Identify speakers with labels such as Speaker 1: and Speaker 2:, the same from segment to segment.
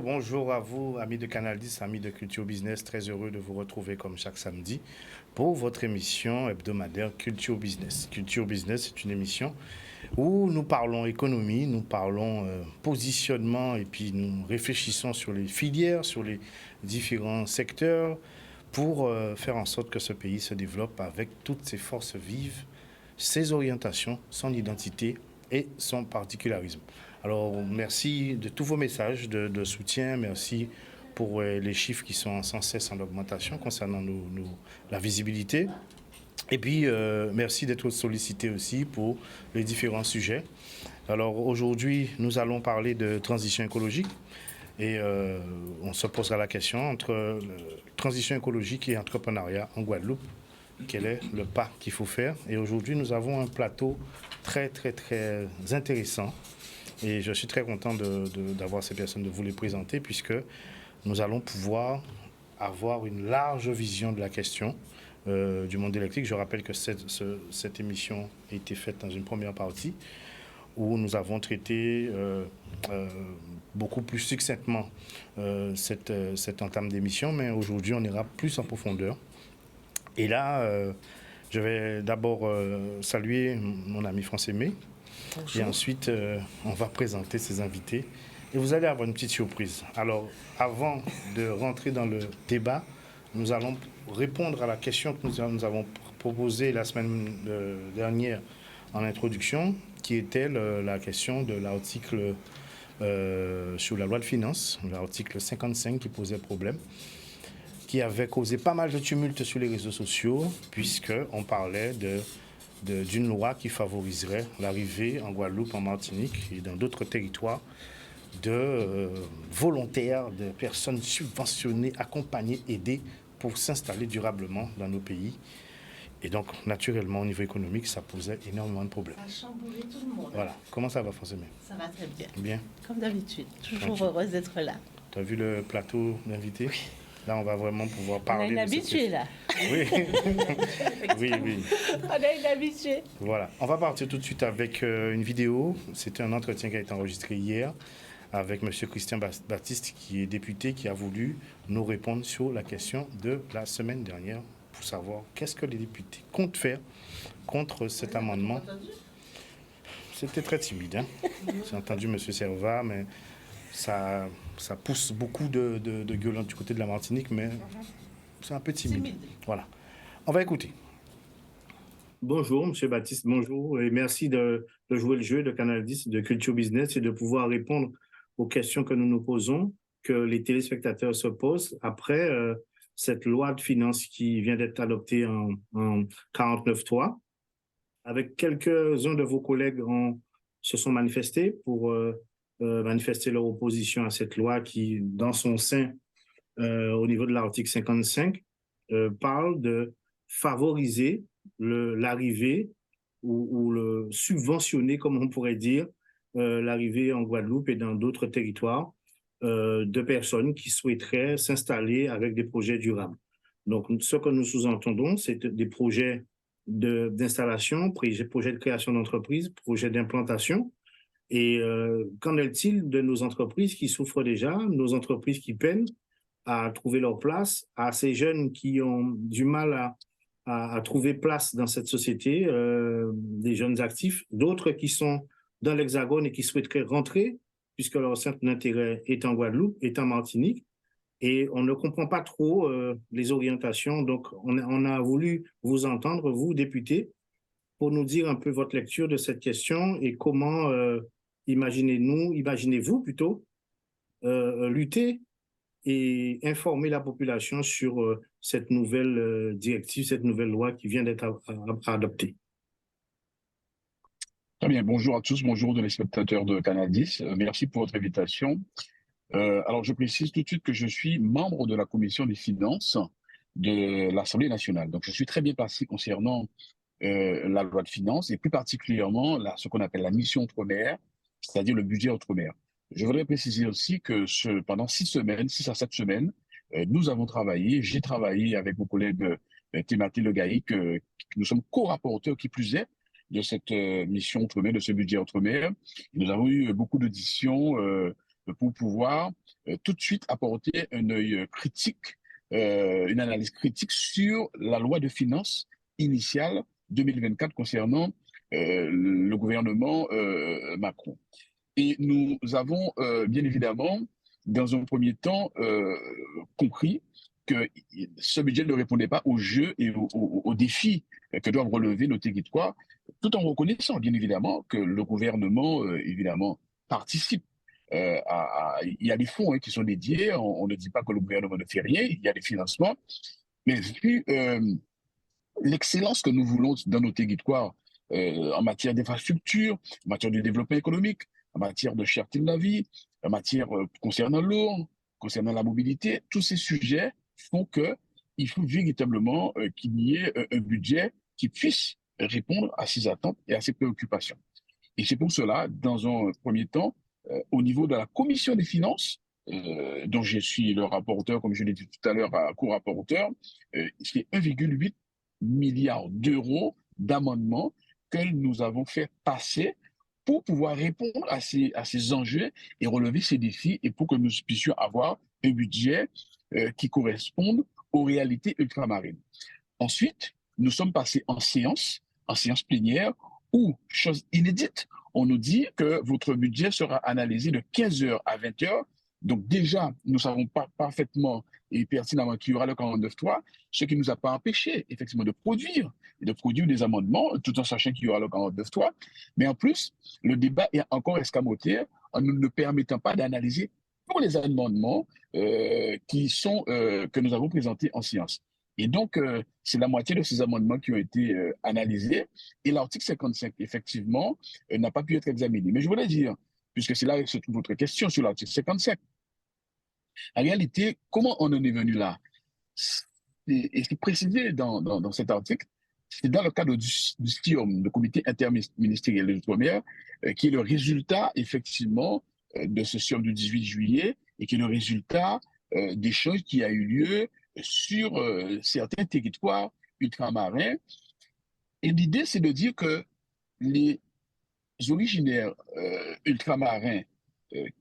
Speaker 1: Bonjour à vous, amis de Canal 10, amis de Culture Business. Très heureux de vous retrouver comme chaque samedi pour votre émission hebdomadaire Culture Business. Culture Business, c'est une émission où nous parlons économie, nous parlons positionnement et puis nous réfléchissons sur les filières, sur les différents secteurs pour faire en sorte que ce pays se développe avec toutes ses forces vives, ses orientations, son identité et son particularisme. Alors, merci de tous vos messages de soutien. Merci pour les chiffres qui sont sans cesse en augmentation concernant la visibilité. Et puis, merci d'être sollicité aussi pour les différents sujets. Alors, aujourd'hui, nous allons parler de transition écologique. Et on se posera la question entre transition écologique et entrepreneuriat en Guadeloupe. Quel est le pas qu'il faut faire? Et aujourd'hui, nous avons un plateau très, très, très intéressant. Et je suis très content d'avoir ces personnes, de vous les présenter, puisque nous allons pouvoir avoir une large vision de la question du monde électrique. Je rappelle que cette émission a été faite dans une première partie où nous avons traité beaucoup plus succinctement cette entame d'émission, mais aujourd'hui, on ira plus en profondeur. Et là, je vais d'abord saluer mon ami Franck-Aimé. Bonjour. Et ensuite, on va présenter ses invités. Et vous allez avoir une petite surprise. Alors, avant de rentrer dans le débat, nous allons répondre à la question que nous avons proposée la semaine dernière en introduction, qui était la question de l'article sur la loi de finances, l'article 55 qui posait problème, qui avait causé pas mal de tumulte sur les réseaux sociaux, puisqu'on parlait d'une loi qui favoriserait l'arrivée en Guadeloupe, en Martinique et dans d'autres territoires de volontaires, de personnes subventionnées, accompagnées, aidées pour s'installer durablement dans nos pays. Et donc, naturellement, au niveau économique, ça posait énormément de problèmes.
Speaker 2: Ça a chamboulé tout le monde.
Speaker 1: Voilà. Comment ça va, Franck-Aimé?
Speaker 2: Ça va très bien.
Speaker 1: Bien.
Speaker 2: Comme d'habitude. Toujours heureuse d'être là.
Speaker 1: Tu as vu le plateau d'invités? Oui. Là, on va vraiment pouvoir parler.
Speaker 2: On a une habituée, là.
Speaker 1: Oui. Oui.
Speaker 2: On a une habituée.
Speaker 1: Voilà. On va partir tout de suite avec une vidéo. C'était un entretien qui a été enregistré hier avec M. Christian Baptiste, qui est député, qui a voulu nous répondre sur la question de la semaine dernière pour savoir qu'est-ce que les députés comptent faire contre cet amendement. C'était très timide. Hein? J'ai entendu M. Servat, mais ça pousse beaucoup de gueulants du côté de la Martinique, mais c'est un peu timide. Voilà. On va écouter. Bonjour, M. Baptiste, bonjour, et merci de jouer le jeu de Canal 10, de Culture Business, et de pouvoir répondre aux questions que nous nous posons, que les téléspectateurs se posent après cette loi de finances qui vient d'être adoptée en 49.3. Avec quelques-uns de vos collègues se sont manifestés pour manifester leur opposition à cette loi qui, dans son sein, au niveau de l'article 55, parle de favoriser l'arrivée ou le subventionner, comme on pourrait dire, l'arrivée en Guadeloupe et dans d'autres territoires de personnes qui souhaiteraient s'installer avec des projets durables. Donc, ce que nous sous-entendons, c'est des projets d'installation, projets de création d'entreprises, projets d'implantation. Et qu'en est-il de nos entreprises qui souffrent déjà, nos entreprises qui peinent à trouver leur place, à ces jeunes qui ont du mal à trouver place dans cette société, des jeunes actifs, d'autres qui sont dans l'Hexagone et qui souhaiteraient rentrer, puisque leur centre d'intérêt est en Guadeloupe, est en Martinique, et on ne comprend pas trop les orientations. Donc, on a voulu vous entendre, vous, députés, pour nous dire un peu votre lecture de cette question et comment imaginez-vous plutôt, lutter et informer la population sur cette nouvelle directive, cette nouvelle loi qui vient d'être adoptée.
Speaker 3: Très bien, bonjour à tous, bonjour aux téléspectateurs de Canal 10. Merci pour votre invitation. Alors, je précise tout de suite que je suis membre de la commission des finances de l'Assemblée nationale. Donc, je suis très bien placé concernant la loi de finances et plus particulièrement ce qu'on appelle la mission outre-mer, c'est-à-dire le budget outre-mer. Je voudrais préciser aussi que pendant 6 à 7 semaines, j'ai travaillé avec mon collègue Thémathilde Le Gaïc, nous sommes co-rapporteurs qui plus est de cette mission outre-mer, de ce budget outre-mer. Nous avons eu beaucoup d'auditions pour pouvoir tout de suite apporter un œil critique, une analyse critique sur la loi de finances initiale 2024 concernant le gouvernement Macron. Et nous avons bien évidemment, dans un premier temps, compris que ce budget ne répondait pas aux jeux et aux défis que doivent relever nos territoires, tout en reconnaissant bien évidemment que le gouvernement, évidemment, participe. Il y a des fonds qui sont dédiés, on ne dit pas que le gouvernement ne fait rien, il y a des financements, mais vu l'excellence que nous voulons dans nos territoires en matière d'infrastructure, en matière de développement économique, en matière de cherté de la vie, en matière concernant l'eau, concernant la mobilité, tous ces sujets font qu'il faut véritablement qu'il y ait un budget qui puisse répondre à ces attentes et à ces préoccupations. Et c'est pour cela, dans un premier temps, au niveau de la commission des finances, dont je suis le rapporteur, comme je l'ai dit tout à l'heure, co-rapporteur, c'est 1,8 milliard d'euros d'amendements que nous avons fait passer pour pouvoir répondre à ces enjeux et relever ces défis et pour que nous puissions avoir un budget qui corresponde aux réalités ultramarines. Ensuite, nous sommes passés en séance plénière, où, chose inédite, on nous dit que votre budget sera analysé de 15h à 20h. Donc déjà, nous savons pas parfaitement et pertinemment qu'il y aura le 49.3, ce qui ne nous a pas empêché effectivement de produire des amendements, tout en sachant qu'il y aura le 49.3. Mais en plus, le débat est encore escamoté en ne nous permettant pas d'analyser tous les amendements que nous avons présentés en séance. Et donc, c'est la moitié de ces amendements qui ont été analysés. Et l'article 55, effectivement, n'a pas pu être examiné. Mais je voulais dire, puisque c'est là que se trouve votre question sur l'article 55, en réalité, comment on en est venu là? Et ce qui est précisé dans cet article, c'est dans le cadre du STIOM, le comité interministériel de l'outre-mer, qui est le résultat, effectivement, de ce STIOM du 18 juillet et qui est le résultat d'échanges qui a eu lieu sur certains territoires ultramarins. Et l'idée, c'est de dire que les originaires ultramarins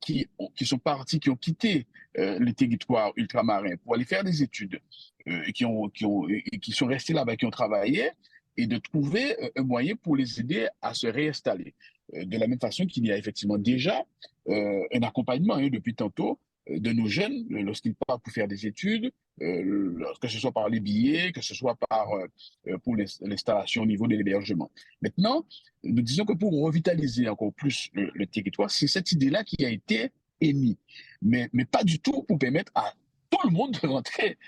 Speaker 3: qui sont partis, qui ont quitté les territoires ultramarins pour aller faire des études, et qui sont restés là-bas, qui ont travaillé, et de trouver un moyen pour les aider à se réinstaller. De la même façon qu'il y a effectivement déjà un accompagnement depuis tantôt de nos jeunes lorsqu'ils partent pour faire des études, que ce soit par les billets, que ce soit pour l'installation au niveau de l'hébergement. Maintenant, nous disons que pour revitaliser encore plus le territoire, c'est cette idée-là qui a été émise, mais pas du tout pour permettre à tout le monde de rentrer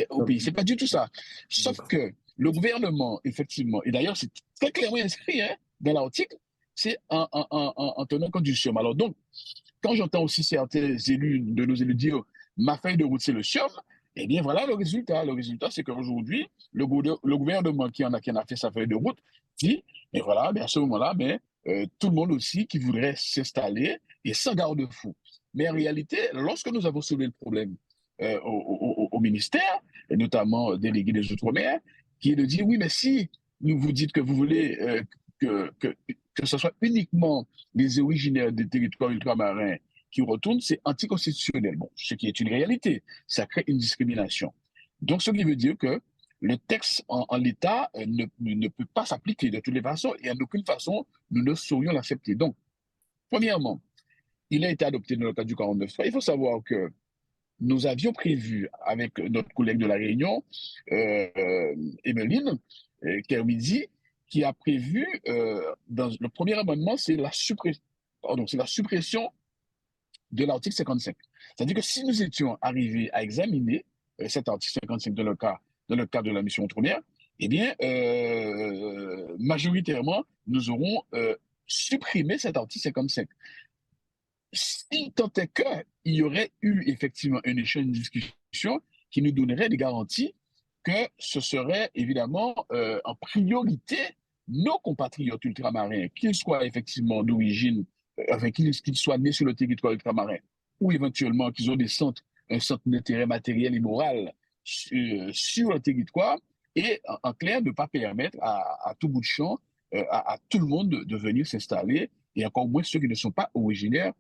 Speaker 3: au pays. C'est pas du tout ça. Sauf que le gouvernement, effectivement, et d'ailleurs c'est très clairement inscrit dans l'article, c'est en tenant compte du SIOM. Alors donc, quand j'entends aussi certains élus, de nos élus dire ma feuille de route c'est le SIOM, eh bien voilà le résultat. Le résultat, c'est qu'aujourd'hui, le gouvernement qui en a fait sa feuille de route dit, mais voilà, à ce moment-là, tout le monde aussi qui voudrait s'installer et sans garde-fou. Mais en réalité, lorsque nous avons soulevé le problème au ministère, et notamment délégué des Outre-mer, qui est de dire, oui, mais si vous dites que vous voulez que ce soit uniquement les originaires des territoires ultramarins qui retournent, c'est anticonstitutionnel. Bon, ce qui est une réalité, ça crée une discrimination. Donc, ce qui veut dire que le texte en l'état ne peut pas s'appliquer de toutes les façons et en aucune façon, nous ne saurions l'accepter. Donc, premièrement, il a été adopté dans le cadre du 49.3. Il faut savoir que nous avions prévu avec notre collègue de la Réunion, Emeline Kermidi, qui a prévu, dans le premier amendement, c'est la suppression de l'article 55. C'est-à-dire que si nous étions arrivés à examiner cet article 55 dans le cadre de la mission Outre-mer, eh bien, majoritairement, nous aurons supprimé cet article 55. Si tant est qu'il y aurait eu effectivement un échange, une discussion qui nous donnerait des garanties que ce serait évidemment en priorité nos compatriotes ultramarins, qu'ils soient effectivement d'origine, qu'ils soient nés sur le territoire ultramarin, ou éventuellement qu'ils ont un centre d'intérêt matériel et moral sur le territoire, et en clair, ne pas permettre à tout bout de champ, à tout le monde de venir s'installer, et encore moins ceux qui ne sont pas originaires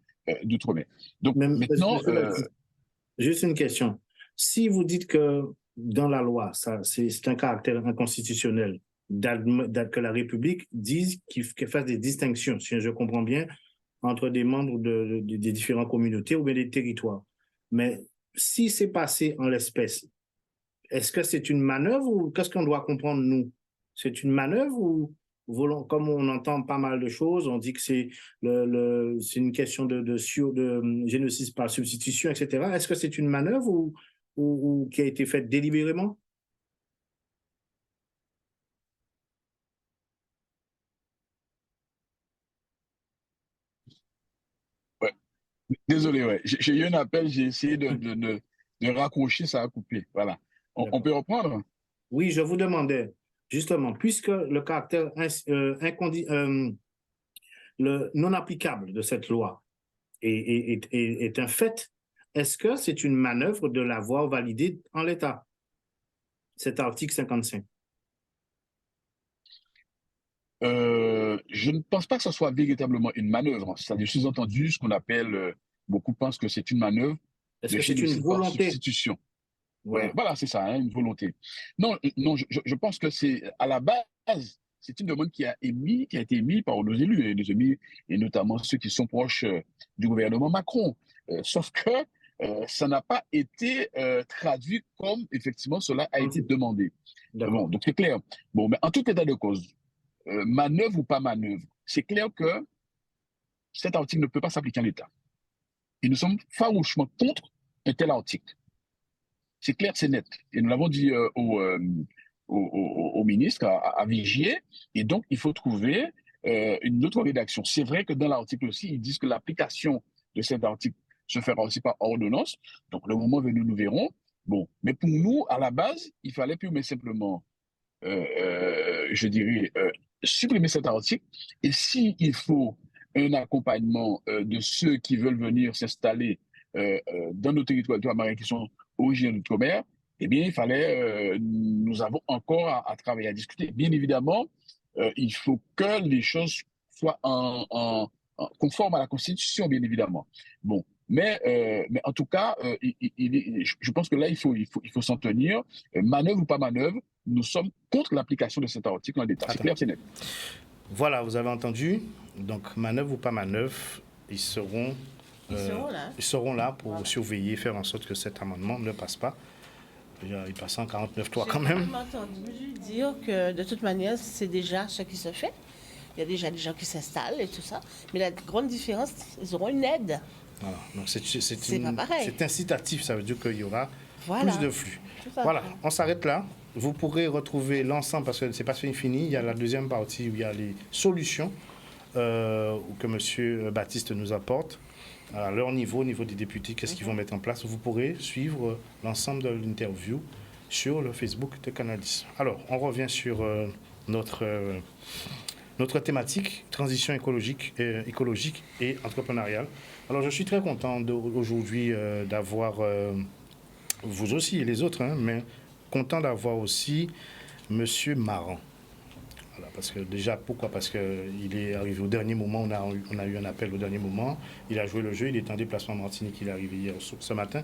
Speaker 3: d'outre-mer. Donc
Speaker 1: Même,
Speaker 3: maintenant,
Speaker 1: monsieur Baptiste, juste une question. Si vous dites que dans la loi, ça, c'est un caractère inconstitutionnel, que la République dise qu'elle fasse des distinctions, si je comprends bien, entre des membres des différentes communautés ou bien des territoires. Mais si c'est passé en l'espèce, est-ce que c'est une manœuvre ou qu'est-ce qu'on doit comprendre, nous? C'est une manœuvre ou, comme on entend pas mal de choses, on dit que c'est c'est une question de génocide par substitution, etc. Est-ce que c'est une manœuvre ou qui a été faite délibérément?
Speaker 3: ouais, désolé, ouais. J'ai eu un appel, j'ai essayé de raccrocher, ça a coupé. Voilà. On
Speaker 1: D'accord.
Speaker 3: peut reprendre?
Speaker 1: Oui, je vous demandais, justement, puisque le caractère le non applicable de cette loi est un fait, est-ce que c'est une manœuvre de l'avoir validé en l'état, cet article 55?
Speaker 3: Je ne pense pas que ce soit véritablement une manœuvre. C'est-à-dire, sous-entendu, ce qu'on appelle, beaucoup pensent que c'est une manœuvre
Speaker 1: Est-ce
Speaker 3: de
Speaker 1: que c'est une
Speaker 3: génocide par
Speaker 1: volonté?
Speaker 3: substitution. Ouais,
Speaker 1: Voilà.
Speaker 3: voilà, c'est ça, hein, une volonté. Non, non, je pense que c'est à la base, c'est une demande qui a été émise par nos élus, et les élus, et notamment ceux qui sont proches du gouvernement Macron. Sauf que ça n'a pas été traduit comme effectivement cela a été demandé. Bon,
Speaker 1: D'accord.
Speaker 3: donc c'est clair. Bon, mais en tout état de cause, manœuvre ou pas manœuvre, c'est clair que cet article ne peut pas s'appliquer en l'état. Et nous sommes farouchement contre un tel article. C'est clair, c'est net. Et nous l'avons dit au ministre, à Vigier. Et donc, il faut trouver une autre rédaction. C'est vrai que dans l'article aussi, ils disent que l'application de cet article se fera aussi par ordonnance. Donc, le moment venu, nous verrons. Bon, mais pour nous, à la base, il fallait purement et simplement, je dirais, supprimer cet article. Et s'il faut un accompagnement de ceux qui veulent venir s'installer dans nos territoires marins qui sont originaires d'outre-mer, eh bien, il fallait, nous avons encore à travailler, à discuter. Bien évidemment, il faut que les choses soient conformes à la Constitution, bien évidemment. Bon, mais en tout cas, je pense que là, il faut s'en tenir. Manœuvre ou pas manœuvre, nous sommes contre l'application de cet article en l'état. C'est clair, c'est net.
Speaker 1: Voilà, vous avez entendu. Donc, manœuvre ou pas manœuvre, ils seront ils seront là pour surveiller, faire en sorte que cet amendement ne passe pas. Il passe en 49.3 quand même.
Speaker 2: J'ai entendu dire que de toute manière, c'est déjà ce qui se fait. Il y a déjà des gens qui s'installent et tout ça. Mais la grande différence, ils auront une aide.
Speaker 1: Voilà. Donc,
Speaker 2: pas pareil.
Speaker 1: c'est incitatif, ça veut dire qu'il y aura
Speaker 2: Voilà.
Speaker 1: plus de flux.
Speaker 2: Tout à
Speaker 1: Voilà,
Speaker 2: fait.
Speaker 1: on s'arrête là. Vous pourrez retrouver l'ensemble, parce que c'est pas fini. Il y a la deuxième partie où il y a les solutions que M. Baptiste nous apporte. À leur niveau, au niveau des députés, qu'est-ce qu'ils vont mettre en place. Vous pourrez suivre l'ensemble de l'interview sur le Facebook de Canal 10. Alors, on revient sur notre thématique, transition écologique et entrepreneuriale. Alors, je suis très content aujourd'hui d'avoir, vous aussi et les autres, hein, mais content d'avoir aussi M. Maran. Voilà, parce que déjà, pourquoi? Parce qu'il est arrivé au dernier moment, on a eu un appel au dernier moment, il a joué le jeu, il est en déplacement en Martinique, il est arrivé ce matin.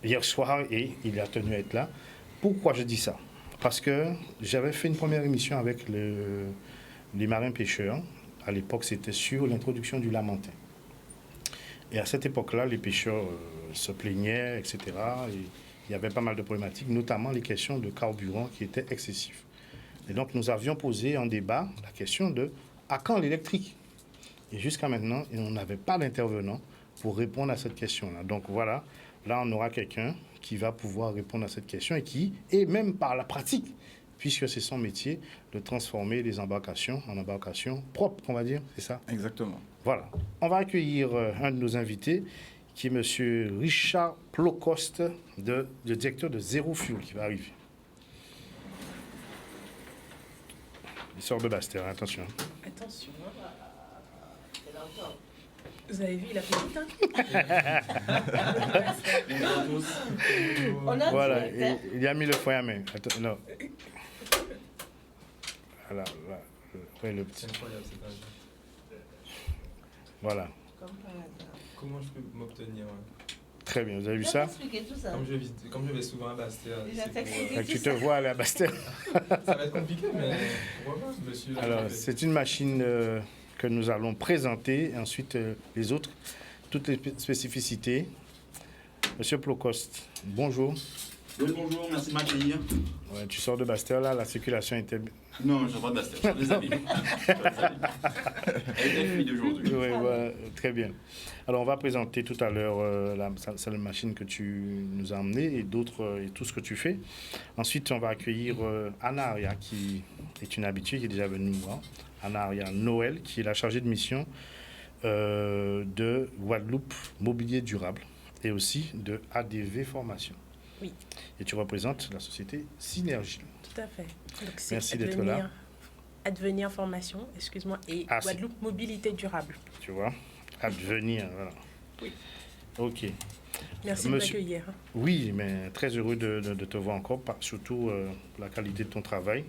Speaker 1: Hier soir, et il a tenu à être là. Pourquoi je dis ça? Parce que j'avais fait une première émission avec les marins-pêcheurs. À l'époque, c'était sur l'introduction du lamentin. Et à cette époque-là, les pêcheurs se plaignaient, etc. Et il y avait pas mal de problématiques, notamment les questions de carburant qui étaient excessifs. Et donc, nous avions posé en débat la question de à quand l'électrique? Et jusqu'à maintenant, on n'avait pas d'intervenant pour répondre à cette question-là. Donc voilà, là, on aura quelqu'un qui va pouvoir répondre à cette question et même par la pratique, puisque c'est son métier de transformer les embarcations en embarcations propres, on va dire, c'est ça?
Speaker 4: Exactement.
Speaker 1: Voilà. On va accueillir un de nos invités, qui est M. Richard Plocoste, le directeur de Zero Fuel, qui va arriver. Il sort de Bastère, attention.
Speaker 5: Attention. Vous avez vu, il a fait vite, hein.
Speaker 2: On a
Speaker 1: Voilà,
Speaker 2: direct, hein.
Speaker 1: il a mis le foyer à main. Attends, non. Voilà, ouais, le petit. Voilà.
Speaker 4: Comment je peux m'obtenir
Speaker 1: Très bien, vous avez vu
Speaker 2: Je vais
Speaker 1: ça?
Speaker 2: t'expliquer tout ça.
Speaker 4: Comme je vais souvent à Bastia,
Speaker 2: Déjà,
Speaker 4: c'est
Speaker 2: t'as expliqué.
Speaker 1: Tu te vois aller à Bastel.
Speaker 4: ça va être compliqué, mais pourquoi pas, monsieur.
Speaker 1: Alors, c'est une machine que nous allons présenter. Et ensuite, les autres, toutes les spécificités. Monsieur Plocost, bonjour.
Speaker 6: Oui, bonjour, merci de m'accueillir.
Speaker 1: Ouais, tu sors de Bastel, là, la circulation était...
Speaker 6: Non, je ne pas de Bastel, je suis des amis. Elle est fluide aujourd'hui.
Speaker 1: Oui, ouais, très bien. Alors, on va présenter tout à l'heure la machine que tu nous as emmenée et d'autres, et tout ce que tu fais. Ensuite, on va accueillir Anna Aria, qui est une habituée, qui est déjà venue nous voir. Anna Aria Noël, qui est la chargée de mission de Guadeloupe Mobilier Durable et aussi de ADV Formation.
Speaker 5: Oui.
Speaker 1: Et tu représentes la société Synergie.
Speaker 5: Tout à fait. Donc, c'est
Speaker 1: Merci d'être là.
Speaker 5: Advenir Formation, excuse-moi, et Guadeloupe Mobilité Durable.
Speaker 1: Tu vois, Advenir, voilà.
Speaker 5: Oui.
Speaker 1: Ok.
Speaker 5: Merci de m'accueillir.
Speaker 1: Oui, mais très heureux de te voir encore, surtout la qualité de ton travail.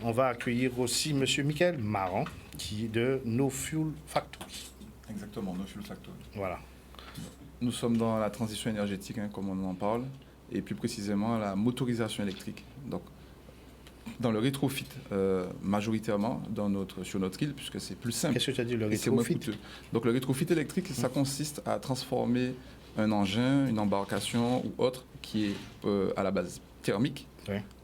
Speaker 1: On va accueillir aussi M. Michael Marant, qui est de No Fuel Factory.
Speaker 7: Exactement, No Fuel Factory.
Speaker 1: Voilà.
Speaker 7: Nous sommes dans la transition énergétique, comme on en parle, et plus précisément la motorisation électrique. Donc, dans le rétrofit, majoritairement sur notre île, puisque c'est plus simple.
Speaker 1: Qu'est-ce que tu as dit, le
Speaker 7: et c'est moins
Speaker 1: rétrofit?
Speaker 7: coûteux. Donc, le rétrofit électrique, ça consiste à transformer un engin, une embarcation ou autre qui est à la base thermique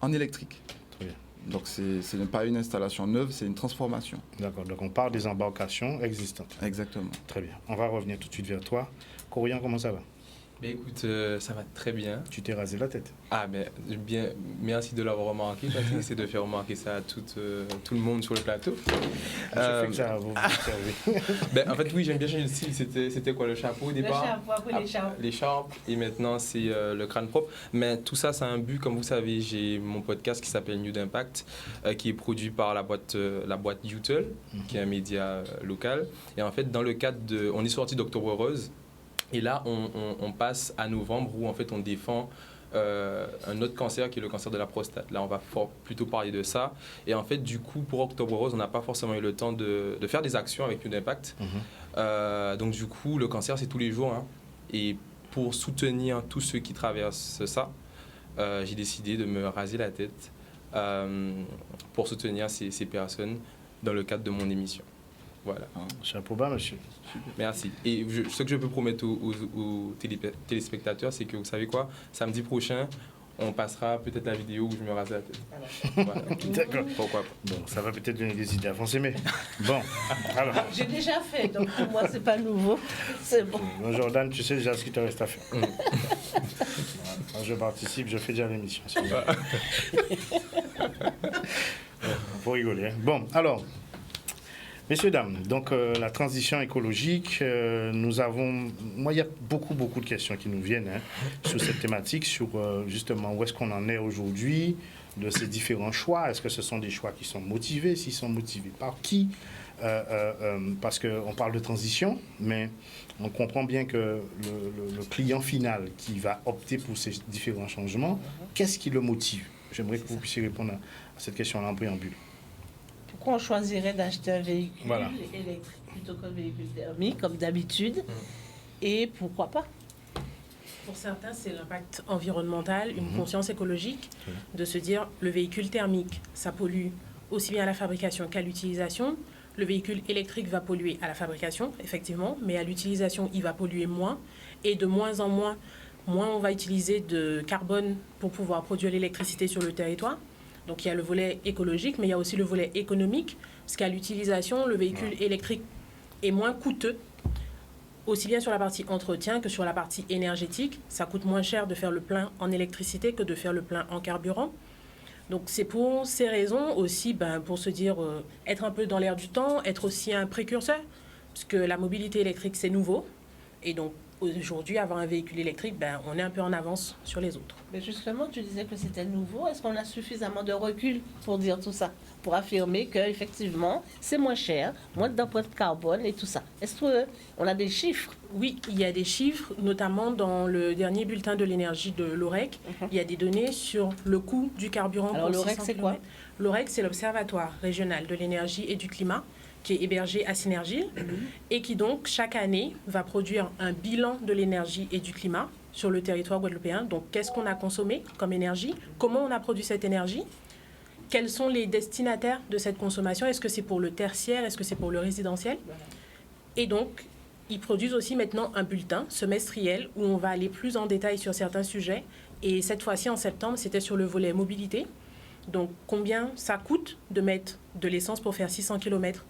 Speaker 7: en électrique.
Speaker 1: Très bien.
Speaker 7: Donc, ce n'est pas une installation neuve, c'est une transformation.
Speaker 1: D'accord, donc on parle des embarcations existantes.
Speaker 7: Exactement.
Speaker 1: Très bien. On va revenir tout de suite vers toi. Corian, comment ça va?
Speaker 4: Mais écoute, ça va très bien.
Speaker 1: Tu t'es rasé la tête.
Speaker 4: Ah, mais bien, merci de l'avoir remarqué, Patrick. C'est de faire remarquer ça à tout le monde sur le plateau.
Speaker 1: Je fais que ça, vous observez.
Speaker 4: Ben, en fait, oui, j'aime bien changer de style. C'était quoi, le chapeau au départ?
Speaker 2: Le chapeau, après l'écharpe.
Speaker 4: L'écharpe, et maintenant c'est le crâne propre. Mais tout ça, c'est un but. Comme vous savez, j'ai mon podcast qui s'appelle New d'Impact, qui est produit par la boîte Youtel, qui est un média local. Et en fait, dans le cadre on est sorti d'Octobre Rose. Et là, on passe à novembre où en fait on défend un autre cancer qui est le cancer de la prostate. Là, on va plutôt parler de ça. Et en fait, du coup, pour Octobre Rose, on n'a pas forcément eu le temps de faire des actions avec New d'Impact. Donc du coup, le cancer, c'est tous les jours. Hein. Et pour soutenir tous ceux qui traversent ça, j'ai décidé de me raser la tête pour soutenir ces personnes dans le cadre de mon émission. Voilà.
Speaker 1: Chapeau bas, monsieur.
Speaker 4: Merci. Et ce que je peux promettre aux téléspectateurs, c'est que vous savez quoi, samedi prochain, on passera peut-être la vidéo où je me rase la tête. Voilà.
Speaker 1: D'accord.
Speaker 4: Pourquoi pas.
Speaker 1: Bon, ça va peut-être donner des idées à foncer, mais bon, alors.
Speaker 2: J'ai déjà fait, donc pour moi, c'est pas nouveau. C'est bon.
Speaker 1: Bon, Jordan, tu sais déjà ce qu'il te reste à faire. Quand je participe, je fais déjà l'émission. Faut rigoler. Hein. Bon, alors. Messieurs, dames, donc la transition écologique, nous avons... Moi, il y a beaucoup de questions qui nous viennent sur cette thématique, sur justement où est-ce qu'on en est aujourd'hui, de ces différents choix. Est-ce que ce sont des choix qui sont motivés? S'ils sont motivés par qui? Parce qu'on parle de transition, mais on comprend bien que le client final qui va opter pour ces différents changements, qu'est-ce qui le motive? J'aimerais que vous puissiez répondre à cette question-là en préambule.
Speaker 2: Pourquoi on choisirait d'acheter un véhicule électrique plutôt qu'un véhicule thermique, comme d'habitude? Et pourquoi pas?
Speaker 5: Pour certains, c'est l'impact environnemental, une conscience écologique, de se dire le véhicule thermique, ça pollue aussi bien à la fabrication qu'à l'utilisation. Le véhicule électrique va polluer à la fabrication, effectivement, mais à l'utilisation, il va polluer moins. Et de moins en moins on va utiliser de carbone pour pouvoir produire l'électricité sur le territoire. Donc il y a le volet écologique, mais il y a aussi le volet économique, parce qu'à l'utilisation, le véhicule électrique est moins coûteux, aussi bien sur la partie entretien que sur la partie énergétique. Ça coûte moins cher de faire le plein en électricité que de faire le plein en carburant. Donc c'est pour ces raisons aussi, pour se dire, être un peu dans l'air du temps, être aussi un précurseur, parce que la mobilité électrique, c'est nouveau. Et donc aujourd'hui, avoir un véhicule électrique, on est un peu en avance sur les autres.
Speaker 2: Mais justement, tu disais que c'était nouveau. Est-ce qu'on a suffisamment de recul pour dire tout ça? Pour affirmer qu'effectivement, c'est moins cher, moins d'empreinte carbone et tout ça. Est-ce qu'on a des chiffres?
Speaker 5: Oui, il y a des chiffres, notamment dans le dernier bulletin de l'énergie de l'OREC. Il y a des données sur le coût du carburant.
Speaker 2: Alors l'OREC, c'est quoi?
Speaker 5: L'OREC, c'est l'Observatoire régional de l'énergie et du climat, qui est hébergé à Synergie et qui donc chaque année va produire un bilan de l'énergie et du climat sur le territoire guadeloupéen. Donc qu'est-ce qu'on a consommé comme énergie, comment on a produit cette énergie, quels sont les destinataires de cette consommation, est-ce que c'est pour le tertiaire, est-ce que c'est pour le résidentiel. Et donc ils produisent aussi maintenant un bulletin semestriel où on va aller plus en détail sur certains sujets. Et cette fois-ci, en septembre, c'était sur le volet mobilité. Donc, combien ça coûte de mettre de l'essence pour faire 600 km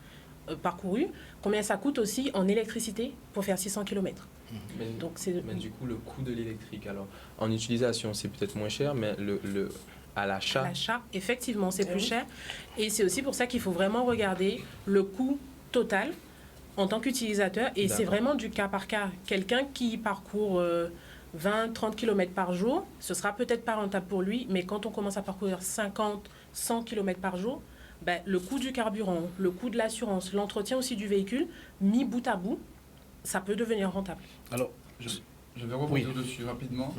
Speaker 5: parcourus, combien ça coûte aussi en électricité pour faire 600 km.
Speaker 4: Mais du coup, le coût de l'électrique, alors, en utilisation, c'est peut-être moins cher, mais à l'achat...
Speaker 5: À l'achat, effectivement, c'est plus cher. Et c'est aussi pour ça qu'il faut vraiment regarder le coût total en tant qu'utilisateur. Et c'est vraiment du cas par cas. Quelqu'un qui parcourt 20-30 km par jour, ce sera peut-être pas rentable pour lui, mais quand on commence à parcourir 50-100 km par jour, ben, le coût du carburant, le coût de l'assurance, l'entretien aussi du véhicule, mis bout à bout, ça peut devenir rentable.
Speaker 1: Alors,
Speaker 7: je vais rebondir dessus rapidement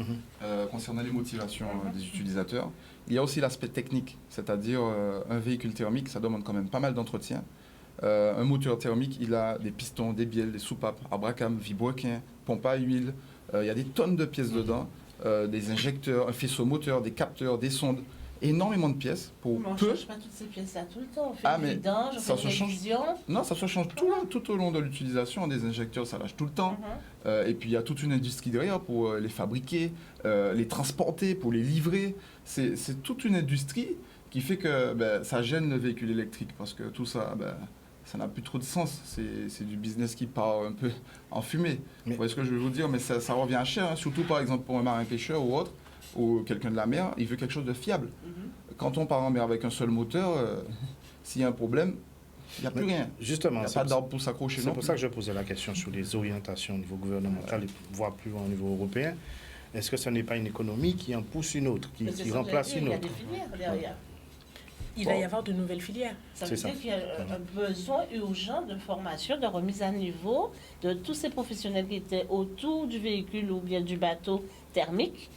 Speaker 7: concernant les motivations des utilisateurs. Il y a aussi l'aspect technique, c'est-à-dire un véhicule thermique, ça demande quand même pas mal d'entretien. Un moteur thermique, il a des pistons, des bielles, des soupapes, abracam, vibrequin, pompe à huile. Il y a des tonnes de pièces dedans, des injecteurs, un faisceau moteur, des capteurs, des sondes, énormément de pièces pour
Speaker 2: on ne
Speaker 7: peu.
Speaker 2: change pas toutes ces pièces-là tout le temps. On fait
Speaker 7: mais
Speaker 2: du vidange, on
Speaker 7: ça
Speaker 2: fait
Speaker 7: se
Speaker 2: une
Speaker 7: change.
Speaker 2: révision.
Speaker 7: Non, ça se change tout au long de l'utilisation. Des injecteurs, ça lâche tout le temps. Et puis il y a toute une industrie derrière pour les fabriquer, les transporter, pour les livrer. C'est toute une industrie qui fait que ça gêne le véhicule électrique parce que tout ça, ça n'a plus trop de sens. C'est du business qui part un peu en fumée. Vous voyez ce que je veux vous dire? Mais ça revient à cher, hein, surtout par exemple pour un marin pêcheur ou autre, ou quelqu'un de la mer, il veut quelque chose de fiable. Quand on part en mer avec un seul moteur, s'il y a un problème, il n'y a plus rien.
Speaker 1: Justement,
Speaker 7: il n'y a pas d'arbre pour s'accrocher.
Speaker 1: C'est pour ça que je posais la question sur les orientations au niveau gouvernemental, voire plus au niveau européen. Est-ce que ce n'est pas une économie qui en pousse une autre, qui remplace une autre?
Speaker 2: Il y a des filières derrière.
Speaker 5: Il va y avoir de nouvelles filières.
Speaker 2: Ça veut dire qu'il y a un besoin urgent de formation, de remise à niveau de tous ces professionnels qui étaient autour du véhicule ou bien du bateau thermique,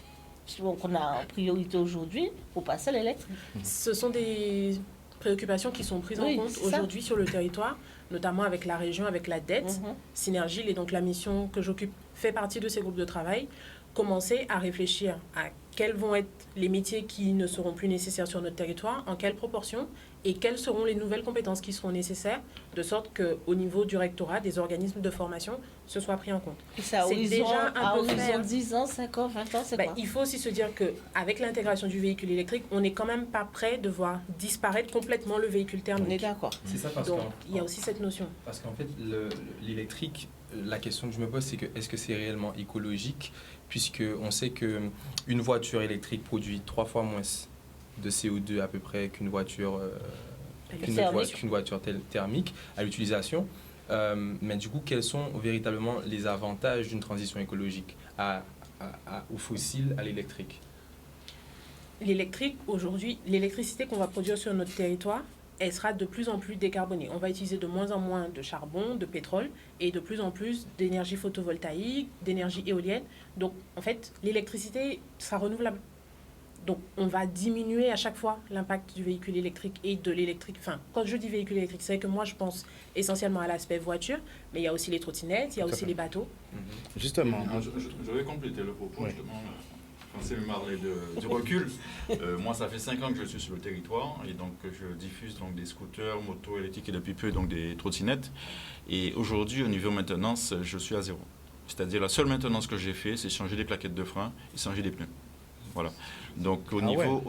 Speaker 2: qu'on a en priorité aujourd'hui, pour passer à l'électrique.
Speaker 5: Ce sont des préoccupations qui sont prises en compte aujourd'hui sur le territoire, notamment avec la région, avec la dette. Synergie, et donc la mission que j'occupe, fait partie de ces groupes de travail. Commencer à réfléchir à quels vont être les métiers qui ne seront plus nécessaires sur notre territoire, en quelle proportion, et quelles seront les nouvelles compétences qui seront nécessaires, de sorte qu'au niveau du rectorat, des organismes de formation, ce soit pris en compte.
Speaker 2: C'est déjà un peu faire. 10 ans, 5 ans, 20 ans, c'est quoi?
Speaker 5: Il faut aussi se dire qu'avec l'intégration du véhicule électrique, on n'est quand même pas prêt de voir disparaître complètement le véhicule thermique.
Speaker 2: On est d'accord.
Speaker 4: C'est ça parce
Speaker 5: Donc, il y a aussi cette notion.
Speaker 4: Parce qu'en fait, l'électrique, la question que je me pose, c'est que est-ce que c'est réellement écologique, puisqu'on sait qu'une voiture électrique produit 3 fois moins de CO2 à peu près qu'une voiture, thermique à l'utilisation. Mais du coup, quels sont véritablement les avantages d'une transition écologique au fossile à l'électrique?
Speaker 5: L'électrique, aujourd'hui, l'électricité qu'on va produire sur notre territoire, elle sera de plus en plus décarbonée. On va utiliser de moins en moins de charbon, de pétrole et de plus en plus d'énergie photovoltaïque, d'énergie éolienne. Donc, en fait, l'électricité sera renouvelable. Donc, on va diminuer à chaque fois l'impact du véhicule électrique et de l'électrique. Enfin, quand je dis véhicule électrique, c'est que moi, je pense essentiellement à l'aspect voiture, mais il y a aussi les trottinettes, il y a aussi les bateaux.
Speaker 1: Justement.
Speaker 6: Je vais compléter le propos, justement. Quand c'est parler du recul, moi ça fait 5 ans que je suis sur le territoire et donc je diffuse donc des scooters, motos électriques et depuis peu donc des trottinettes. Et aujourd'hui au niveau maintenance, je suis à zéro. C'est-à-dire la seule maintenance que j'ai fait, c'est changer des plaquettes de frein et changer des pneus. Voilà. Donc au niveau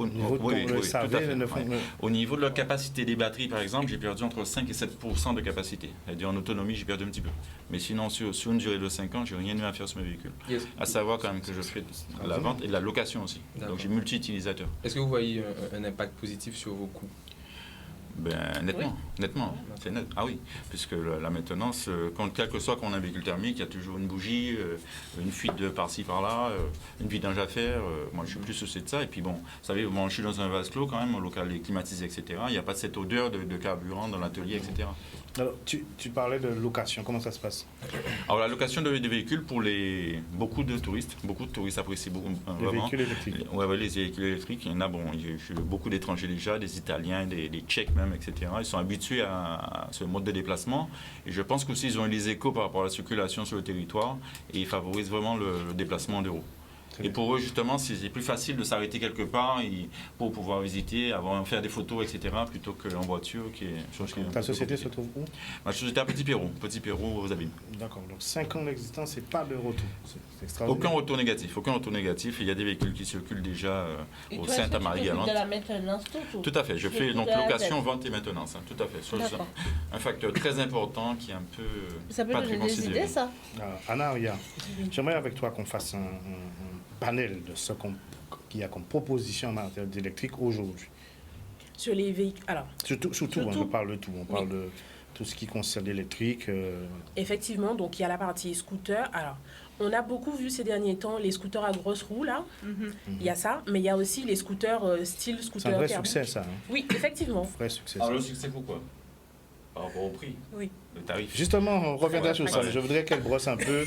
Speaker 6: de la capacité des batteries, par exemple, j'ai perdu entre 5 et 7% de capacité. C'est-à-dire en autonomie, j'ai perdu un petit peu. Mais sinon, sur une durée de 5 ans, j'ai rien eu à faire sur mes véhicules. À savoir quand même que je fais de la vente et de la location aussi. Donc j'ai multi-utilisateurs.
Speaker 4: Est-ce que vous voyez un impact positif sur vos coûts?
Speaker 6: Nettement, c'est net. Ah oui, puisque la maintenance, quel que soit qu'on a un véhicule thermique, il y a toujours une bougie, une fuite de par-ci par-là, une vidange à faire. Moi, je suis plus soucié de ça. Et puis bon, vous savez, je suis dans un vase clos quand même, un local est climatisé, etc. Il n'y a pas cette odeur de carburant dans l'atelier, etc.
Speaker 1: Alors, tu parlais de location, comment ça se passe?
Speaker 6: Alors la location de véhicules pour beaucoup de touristes apprécient beaucoup
Speaker 1: Les
Speaker 6: vraiment.
Speaker 1: véhicules électriques.
Speaker 6: Ouais, les véhicules électriques. Il y en a, j'ai beaucoup d'étrangers déjà, des Italiens, des Tchèques même, etc. Ils sont habitués à ce mode de déplacement. Et je pense qu'aussi ils ont eu les échos par rapport à la circulation sur le territoire et ils favorisent vraiment le déplacement en euro. Et pour eux, justement, c'est plus facile de s'arrêter quelque part pour pouvoir visiter, faire des photos, etc., plutôt qu'en voiture.
Speaker 1: Ta société se trouve où?
Speaker 6: Ma société à Petit Pérou, aux Abîmes.
Speaker 1: D'accord, donc 5 ans d'existence et pas de retour. C'est extraordinaire.
Speaker 6: Aucun retour négatif. Il y a des véhicules qui circulent déjà
Speaker 2: Et
Speaker 6: au
Speaker 2: toi,
Speaker 6: Sainte-Marie-Galante.
Speaker 2: de la maintenance, tout.
Speaker 6: Tout à fait, je fais donc location, vente et maintenance. Tout à fait.
Speaker 2: D'accord.
Speaker 6: Un facteur très important qui est un peu
Speaker 2: Ça peut
Speaker 6: pas
Speaker 2: donner
Speaker 6: très
Speaker 2: des
Speaker 6: considéré.
Speaker 2: idées, ça.
Speaker 1: Alors, Anna Aria, j'aimerais avec toi qu'on fasse un panel de ce qu'il y a comme proposition en matière d'électrique aujourd'hui.
Speaker 5: Sur les véhicules. Alors,
Speaker 1: Surtout, on parle de tout. On parle de tout ce qui concerne l'électrique.
Speaker 5: effectivement, donc il y a la partie scooter. Alors, on a beaucoup vu ces derniers temps les scooters à grosses roues, là. Il y a ça, mais il y a aussi les scooters style
Speaker 1: C'est
Speaker 5: scooter
Speaker 1: un vrai
Speaker 5: thermique.
Speaker 1: succès, ça. Hein.
Speaker 5: Oui, effectivement.
Speaker 1: Vrai succès.
Speaker 6: Alors
Speaker 1: ça.
Speaker 6: le succès, pourquoi? Par rapport au prix,
Speaker 5: Oui.
Speaker 6: le tarif.
Speaker 1: Justement, on reviendra sur ça.
Speaker 6: Ouais.
Speaker 1: Je voudrais qu'elle brosse un peu.